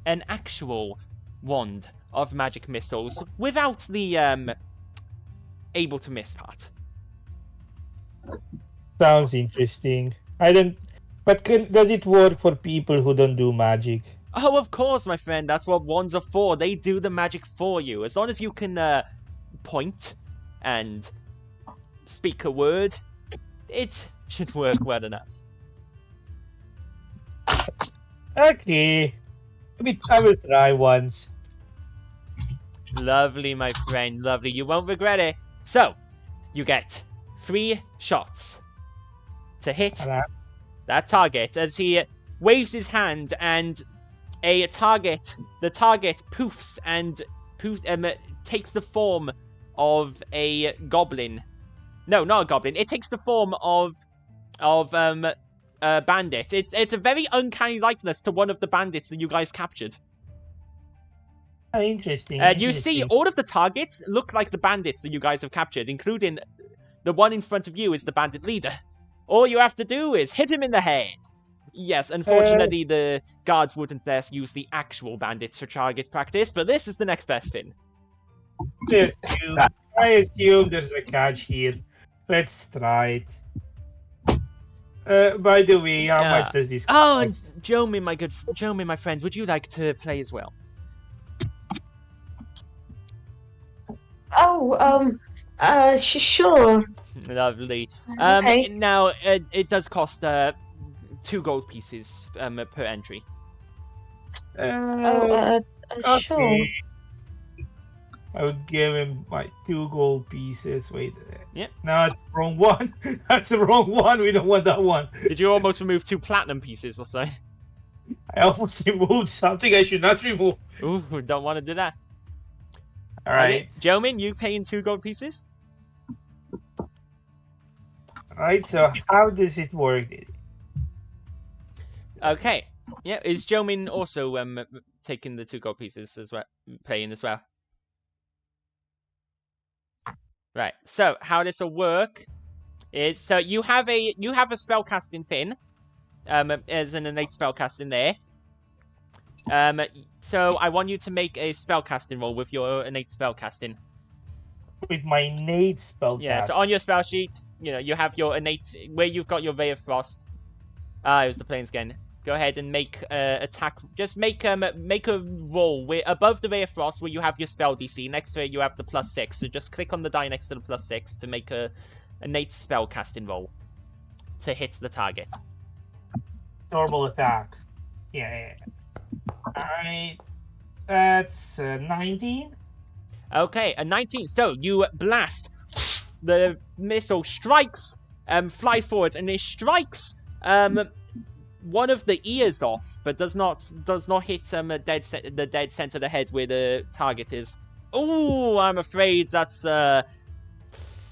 an actual wand of magic missiles without the able to miss part. Sounds interesting. But does it work for people who don't do magic? Oh, of course, my friend. That's what wands are for. They do the magic for you. As long as you can point and speak a word, it should work well enough. Okay. I will try once. Lovely, my friend. Lovely. You won't regret it. So, you get 3 shots to hit that target as he waves his hand and the target poofs and takes the form of a goblin. No, not a goblin. It takes the form of Bandit. It's a very uncanny likeness to one of the bandits that you guys captured. Interesting. You see, all of the targets look like the bandits that you guys have captured, including the one in front of you is the bandit leader. All you have to do is hit him in the head. Yes, unfortunately, the guards wouldn't let us use the actual bandits for target practice, but this is the next best thing. I assume there's a catch here. Let's try it. By the way, how much does this cost? Oh, and Jomi, my friend, would you like to play as well? Oh, sure. Lovely. Okay. Now, it does cost 2 gold pieces per entry. Sure. I would give him my 2 gold pieces. Wait. Yep. No, it's the wrong one. That's the wrong one. We don't want that one. Did you almost remove 2 platinum pieces or so? I almost removed something I should not remove. Ooh, don't want to do that. Alright. Jomin, you paying 2 gold pieces? Alright, so how does it work? Okay. Yeah, is Jomin also taking the 2 gold pieces as well, paying as well? Right. So how this will work is so you have a spellcasting thing, as an innate spellcasting there. So I want you to make a spellcasting roll with your innate spellcasting. With my innate spellcasting. Yeah. So on your spell sheet, you have your innate where you've got your Ray of Frost. It was the planes again. Go ahead and make attack. Just make a roll where above the Ray of Frost where you have your spell DC. Next to it you have the +6. So just click on the die next to the +6 to make a innate spell casting roll to hit the target. Normal attack. Yeah. Alright. That's 19. Okay, a 19. So you blast. The missile strikes, flies forward, and it strikes one of the ears off, but does not hit the dead center of the head where the target is. Oh, I'm afraid that's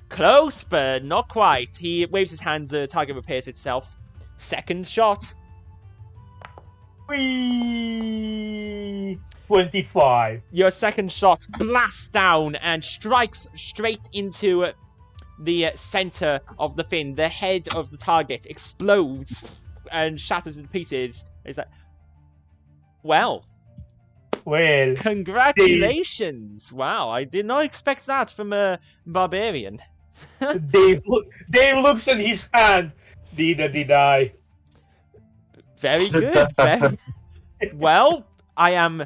close, but not quite. He waves his hand, the target repairs itself. Second shot. 25. Your second shot blasts down and strikes straight into the center of the fin. The head of the target explodes and shatters into pieces. Is that? Well, congratulations! Wow, I did not expect that from a barbarian. Dave looks at his hand. Did I? Very good. Very... Well, I am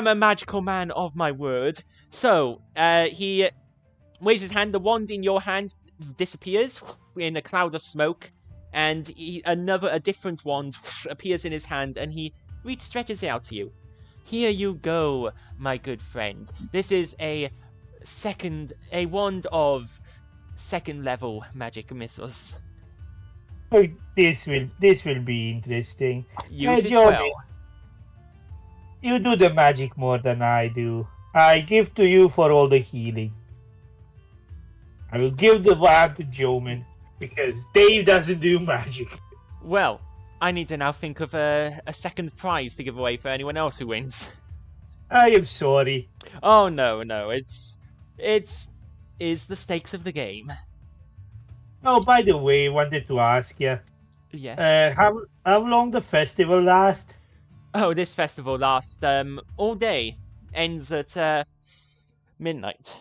a magical man of my word. So, he waves his hand. The wand in your hand disappears in a cloud of smoke. And a different wand appears in his hand, and he stretches it out to you. Here you go, my good friend. This is a wand of second level magic missiles. Oh, this will be interesting. Use it Johnny, well. you do the magic more than I do. I give to you for all the healing. I will give the wand to Joman because Dave doesn't do magic. Well, I need to now think of a second prize to give away for anyone else who wins. I am sorry. Oh no, it's the stakes of the game. Oh, by the way, wanted to ask you. Yeah. How long the festival last? Oh, this festival lasts all day. Ends at midnight.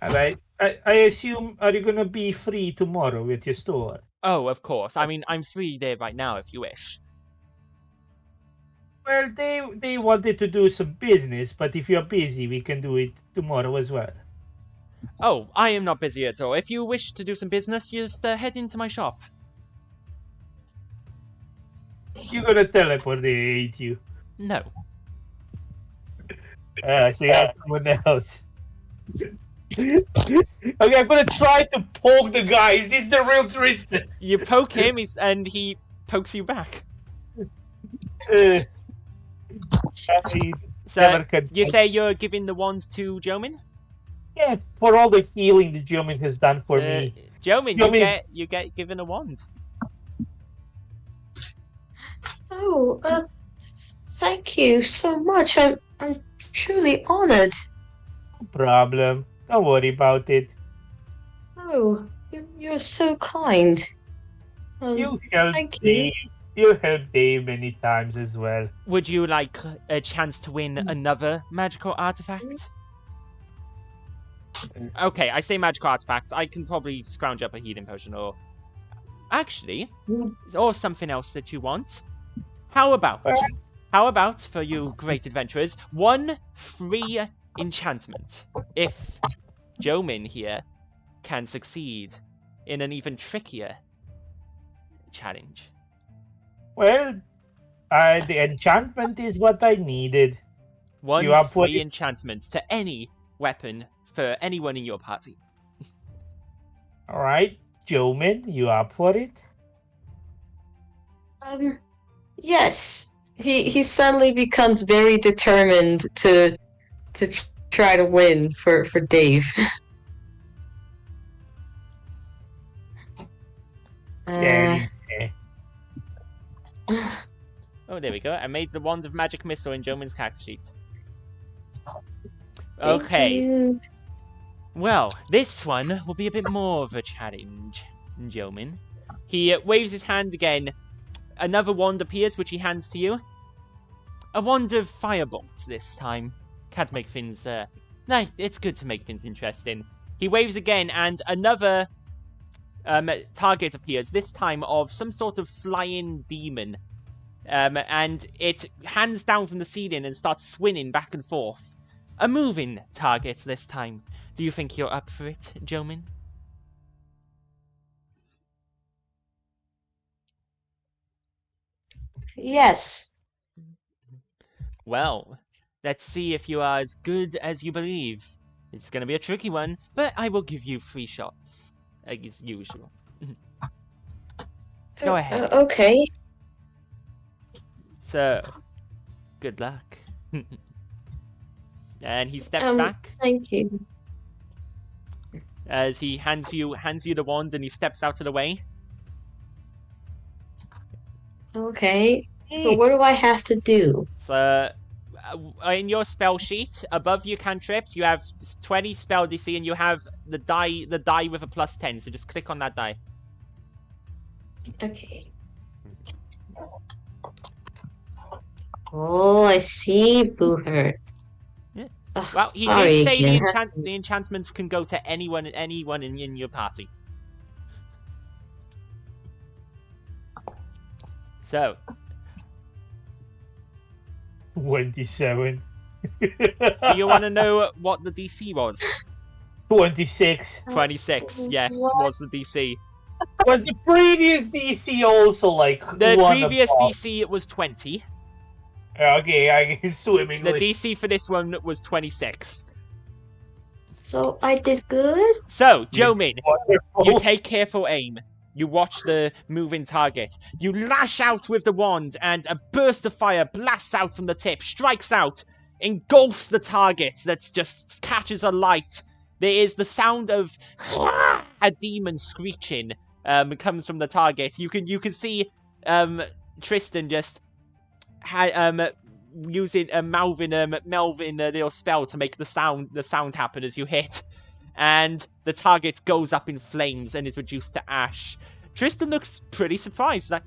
Alright. I assume, are you gonna be free tomorrow with your store? Oh, of course. I mean, I'm free there right now if you wish. Well, they wanted to do some business, but if you're busy, we can do it tomorrow as well. Oh, I am not busy at all. If you wish to do some business, just head into my shop. You're gonna teleport you. No. So you have someone else. Okay, I'm gonna try to poke the guy. Is this the real Tristan? You poke him, and he pokes you back. So, you say you're giving the wand to Jomin? Yeah, for all the healing the Jomin has done for me. Jomin, you get given a wand. Oh, thank you so much. I'm truly honored. No problem. Don't worry about it. Oh, you're so kind. You helped thank Dave. You helped Dave many times as well. Would you like a chance to win another magical artifact? Okay, I say magical artifact. I can probably scrounge up a healing potion or... Actually, or something else that you want. How about, for you great adventurers, 1 free enchantment, if Jomin here can succeed in an even trickier challenge. Well, the enchantment is what I needed. 1 free enchantment to any weapon for anyone in your party. Alright, Jomin, you up for it? Yes. He suddenly becomes very determined to try to win for Dave. Oh, there we go. I made the wand of magic missile in Jomin's character sheet. Okay. Well, this one will be a bit more of a challenge, Jomin. He waves his hand again. Another wand appears, which he hands to you. A wand of firebolts this time. Can't make things... No, it's good to make things interesting. He waves again, and another target appears, this time of some sort of flying demon. And it hands down from the ceiling and starts swinging back and forth. A moving target this time. Do you think you're up for it, Jomin? Yes. Well, let's see if you are as good as you believe. It's going to be a tricky one, but I will give you 3 shots, as usual. Go ahead. Okay. So, good luck. And he steps back. Thank you. As he hands you the wand and he steps out of the way. Okay. So what do I have to do? So, in your spell sheet, above your cantrips, you have 20 spell DC, and you have the die with a +10. So just click on that die. Okay. Oh, I see, Boohurt. Yeah. Oh, Well, he did say the enchantments can go to anyone in your party. So, 27. do you want to know what the DC was? 26. 26, yes, What? was the DC. Was the previous DC also like The one previous above? DC was 20. Okay, I can swimmingly. The DC for this one was 26. So I did good. So, Jomin, Wonderful. you take careful aim. You watch the moving target. You lash out with the wand, and a burst of fire blasts out from the tip, strikes out, engulfs the target that just catches a light. There is the sound of a demon screeching. Comes from the target. You can see Tristan just using Melvin little spell to make the sound happen as you hit, and the target goes up in flames and is reduced to ash. Tristan looks pretty surprised. Like,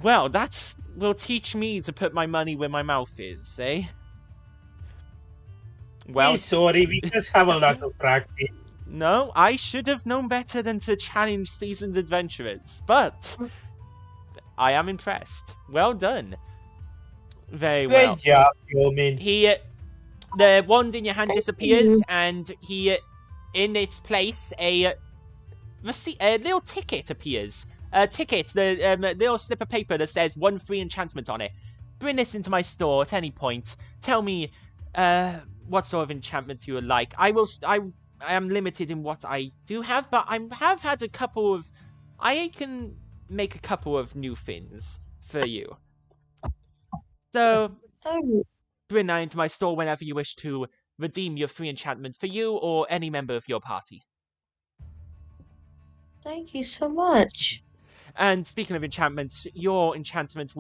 well, that will teach me to put my money where my mouth is, eh? Well, sorry, we just have a lot of practice. No, I should have known better than to challenge seasoned adventurers, but I am impressed. Well done. Very well. Great job, Jomin. The wand in your hand Thank disappears, you. and in its place, a little ticket appears. A ticket, the little slip of paper that says 1 free enchantment on it. Bring this into my store at any point. Tell me, what sort of enchantment you would like. I am limited in what I do have, but I have had a couple of. I can make a couple of new things for you. So, Oh, bring that into my store whenever you wish to redeem your free enchantment for you or any member of your party. thank you so much. And speaking of enchantments, your enchantment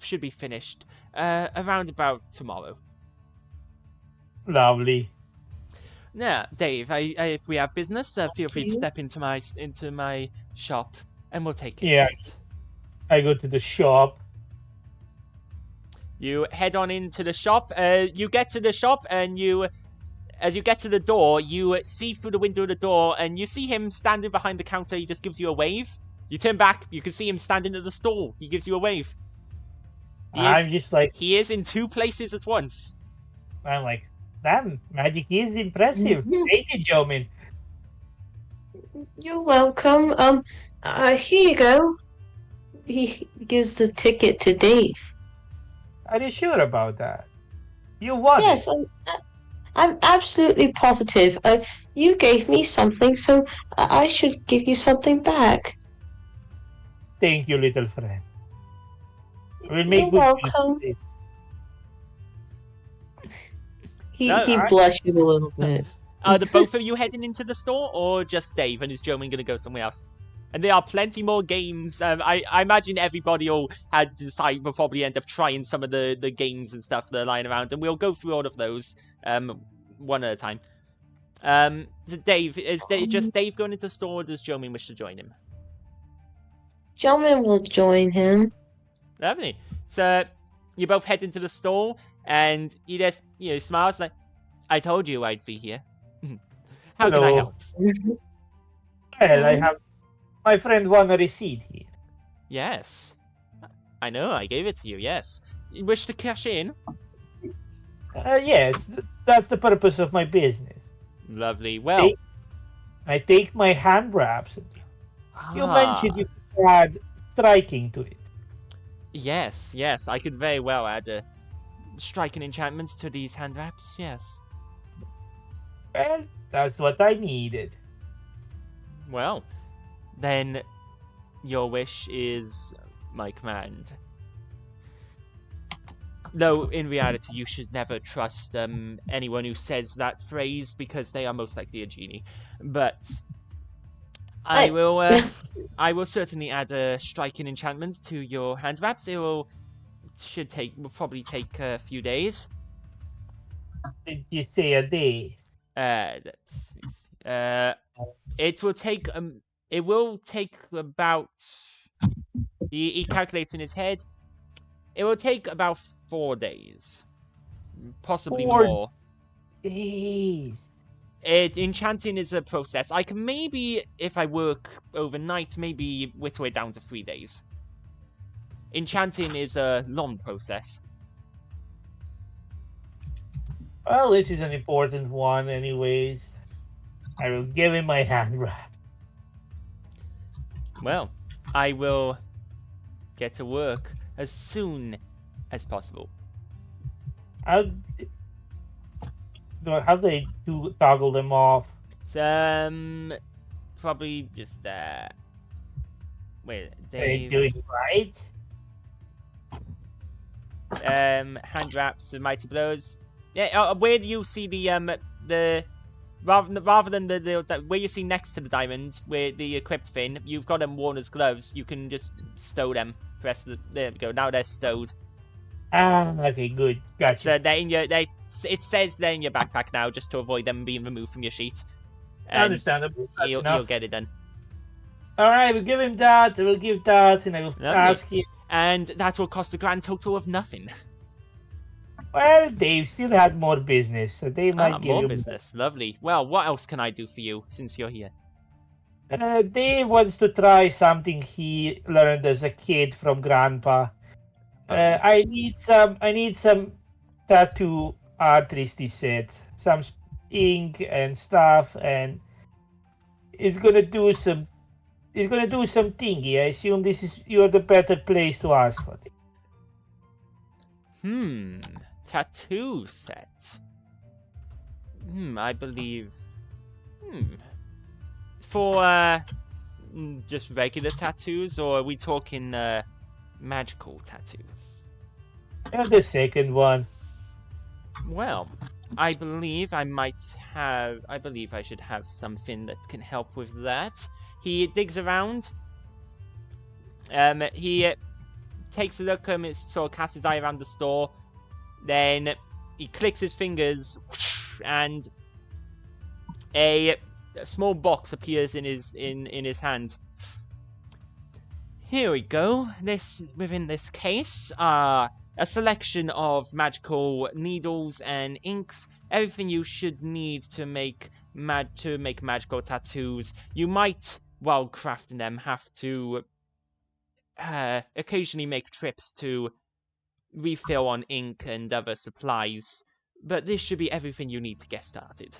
should be finished around about tomorrow. Lovely. Yeah, Dave. If we have business, feel free to you. step into my shop, and we'll take care Yeah. of it. I go to the shop. You head on into the shop. You get to the shop, and as you get to the door, you see through the window of the door, and you see him standing behind the counter. He just gives you a wave. You turn back, you can see him standing at the stall. He gives you a wave. I'm just like, He is in 2 places at once. I'm like, damn, magic is impressive. Mhm. Thank you, Jomin. You're welcome. Here you go. He gives the ticket to Dave. Are you sure about that? You won. Yes, I'm absolutely positive. You gave me something, so I should give you something back. Thank you, little friend. We'll make You're good welcome. use of this. He I- blushes a little bit. Are the both of you heading into the store, or just Dave? And is Jomin going to go somewhere else? And there are plenty more games. I imagine everybody will probably end up trying some of the games and stuff that are lying around, and we'll go through all of those one at a time. Dave, just Dave going into the store, or does Jomin wish to join him? Jomin will join him. Lovely. So you both head into the store, and he just smiles like, "I told you I'd be here. How can I Hello. help?" Well, I have my friend won a receipt here. Yes, I know. I gave it to you. Yes. You wish to cash in? Yes, that's the purpose of my business. Lovely. Well, I take my hand wraps. You mentioned you could add striking to it. Yes. I could very well add striking enchantments to these hand wraps. Yes. Well, that's what I needed. Well, then your wish is my command. Though in reality, you should never trust anyone who says that phrase because they are most likely a genie. But I will certainly add a striking enchantment to your hand wraps. It will probably take a few days. Did you say a day? It will take about. He calculates in his head. It will take about 4 days, possibly 4 more. days. Enchanting is a process. I can maybe, if I work overnight, maybe whittle it down to 3 days. Enchanting is a long process. Well, this is an important one, anyways. I will give him my hand wrap. Well, I will get to work as soon as possible. How do they toggle them off? Probably just wait, Are they doing right? Hand wraps and mighty blows. Yeah, where do you see the rather than the where you see next to the diamond, where the equipped thing, you've got them worn as gloves. You can just stow them. There we go. Now they're stowed. Okay, good. Gotcha. So they're in your. It says they're in your backpack now, just to avoid them being removed from your sheet. Understandable. You'll get it done. All right, we'll give him that. We'll give that, and I will ask him. And that will cost a grand total of nothing. Well, Dave still had more business, so they might give more you business. Lovely. Well, what else can I do for you since you're here? Dave wants to try something he learned as a kid from Grandpa. I need some tattoo artist. He said some ink and stuff, and it's gonna do some. He's gonna do some thingy. I assume you're the better place to ask for it. Tattoo set. I believe. For just regular tattoos, or are we talking magical tattoos? The second one. Well, I believe I should have something that can help with that. He digs around. He takes a look, sort of casts his eye around the store. Then he clicks his fingers, and a small box appears in his hand. Here we go. Within this case are a selection of magical needles and inks. Everything you should need to make magical tattoos. You might, while crafting them, have to occasionally make trips to refill on ink and other supplies. But this should be everything you need to get started.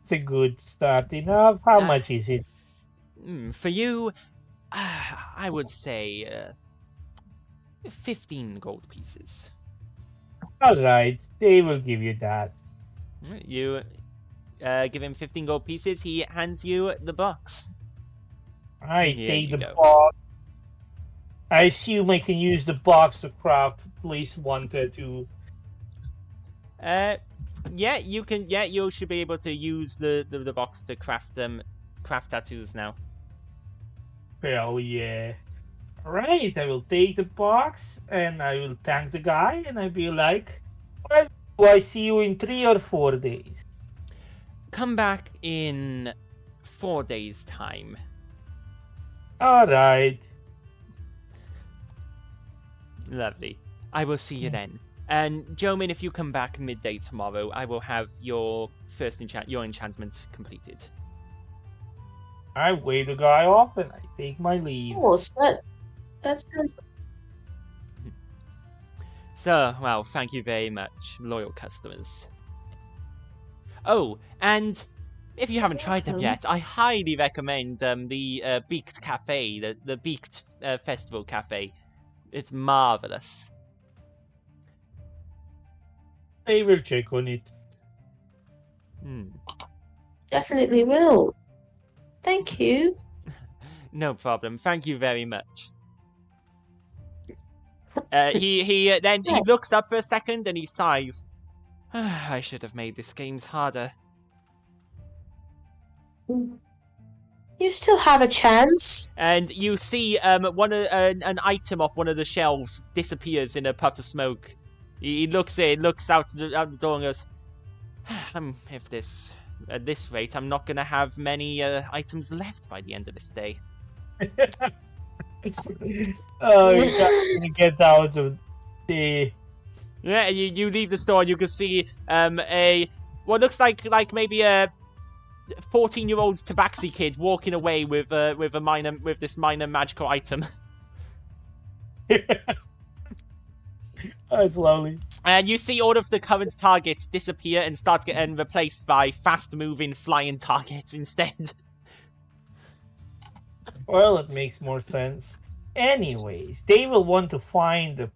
It's a good start enough. How much is it? For you, I would say 15 gold pieces. All right, they will give you that. You give him 15 gold pieces. He hands you the box. I take the box. I assume I can use the box to craft at least one tattoo. Yeah, you can. Yeah, you should be able to use the box to craft tattoos now. Hell yeah! All right, I will take the box and I will thank the guy, and I'll be like, "Well, do I see you in 3 or 4 days?" Come back in 4 days' time. All right. Lovely. I will see you then. And Jomin, if you come back midday tomorrow, I will have your enchantment completed. I wave the guy off and I take my leave. Oh, so that sounds good. So, well, thank you very much, loyal customers. Oh, and if you haven't tried them yet, I highly recommend the Beaked Cafe, the Beaked Festival Cafe. It's marvelous. I will check on it. Definitely will. Thank you. No problem. Thank you very much. He looks up for a second and he sighs. I should have made this games harder. You still have a chance. And you see an item off one of the shelves disappears in a puff of smoke. He looks out the door and goes, at this rate, I'm not going to have many items left by the end of this day. Oh, you got to get out of the... Yeah, you leave the store and you can see what looks like maybe a 14-year-old tabaxi kid walking away with this minor magical item. That's lovely. And you see all of the current targets disappear and start getting replaced by fast-moving flying targets instead. Well, it makes more sense. Anyways, they will want to find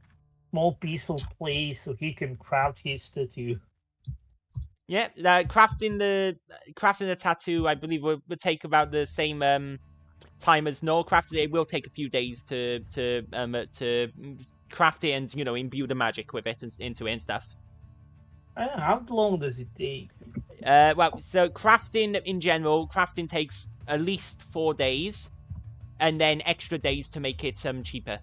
small peaceful place so he can craft his tattoo. Yeah, crafting the tattoo, I believe, would take about the same time as normal crafting. It will take a few days to craft it and imbue the magic with it and into it and stuff. How long does it take? Well, so crafting in general, crafting takes at least 4 days, and then extra days to make it cheaper.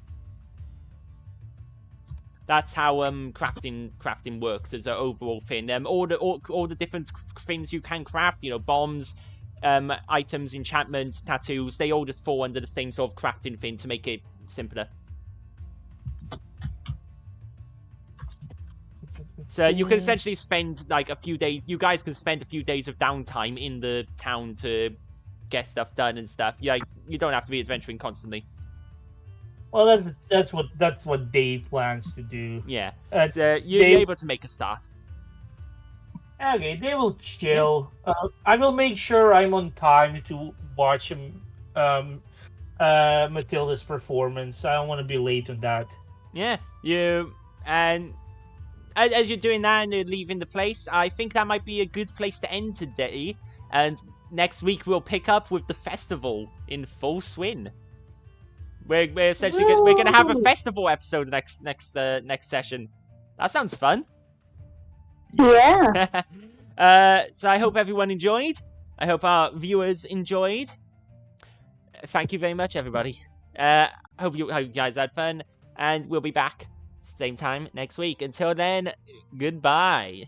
That's how crafting works as an overall thing. All the different things you can craft, bombs, items, enchantments, tattoos, they all just fall under the same sort of crafting thing to make it simpler. So you can essentially spend like a few days. You guys can spend a few days of downtime in the town to get stuff done and stuff. Yeah, you don't have to be adventuring constantly. Well, that's what Dave plans to do. Yeah, so you're able to make a start. Okay, they will chill. I will make sure I'm on time to watch Matilda's performance. I don't want to be late on that. Yeah, and as you're doing that and you're leaving the place, I think that might be a good place to end today. And next week we'll pick up with the festival in full swing. We're essentially we're gonna have a festival episode next session. That sounds fun. Yeah. So I hope everyone enjoyed. I hope our viewers enjoyed. Thank you very much, everybody. Hope you guys had fun, and we'll be back same time next week. Until then, goodbye.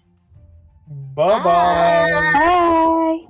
Bye-bye. Bye.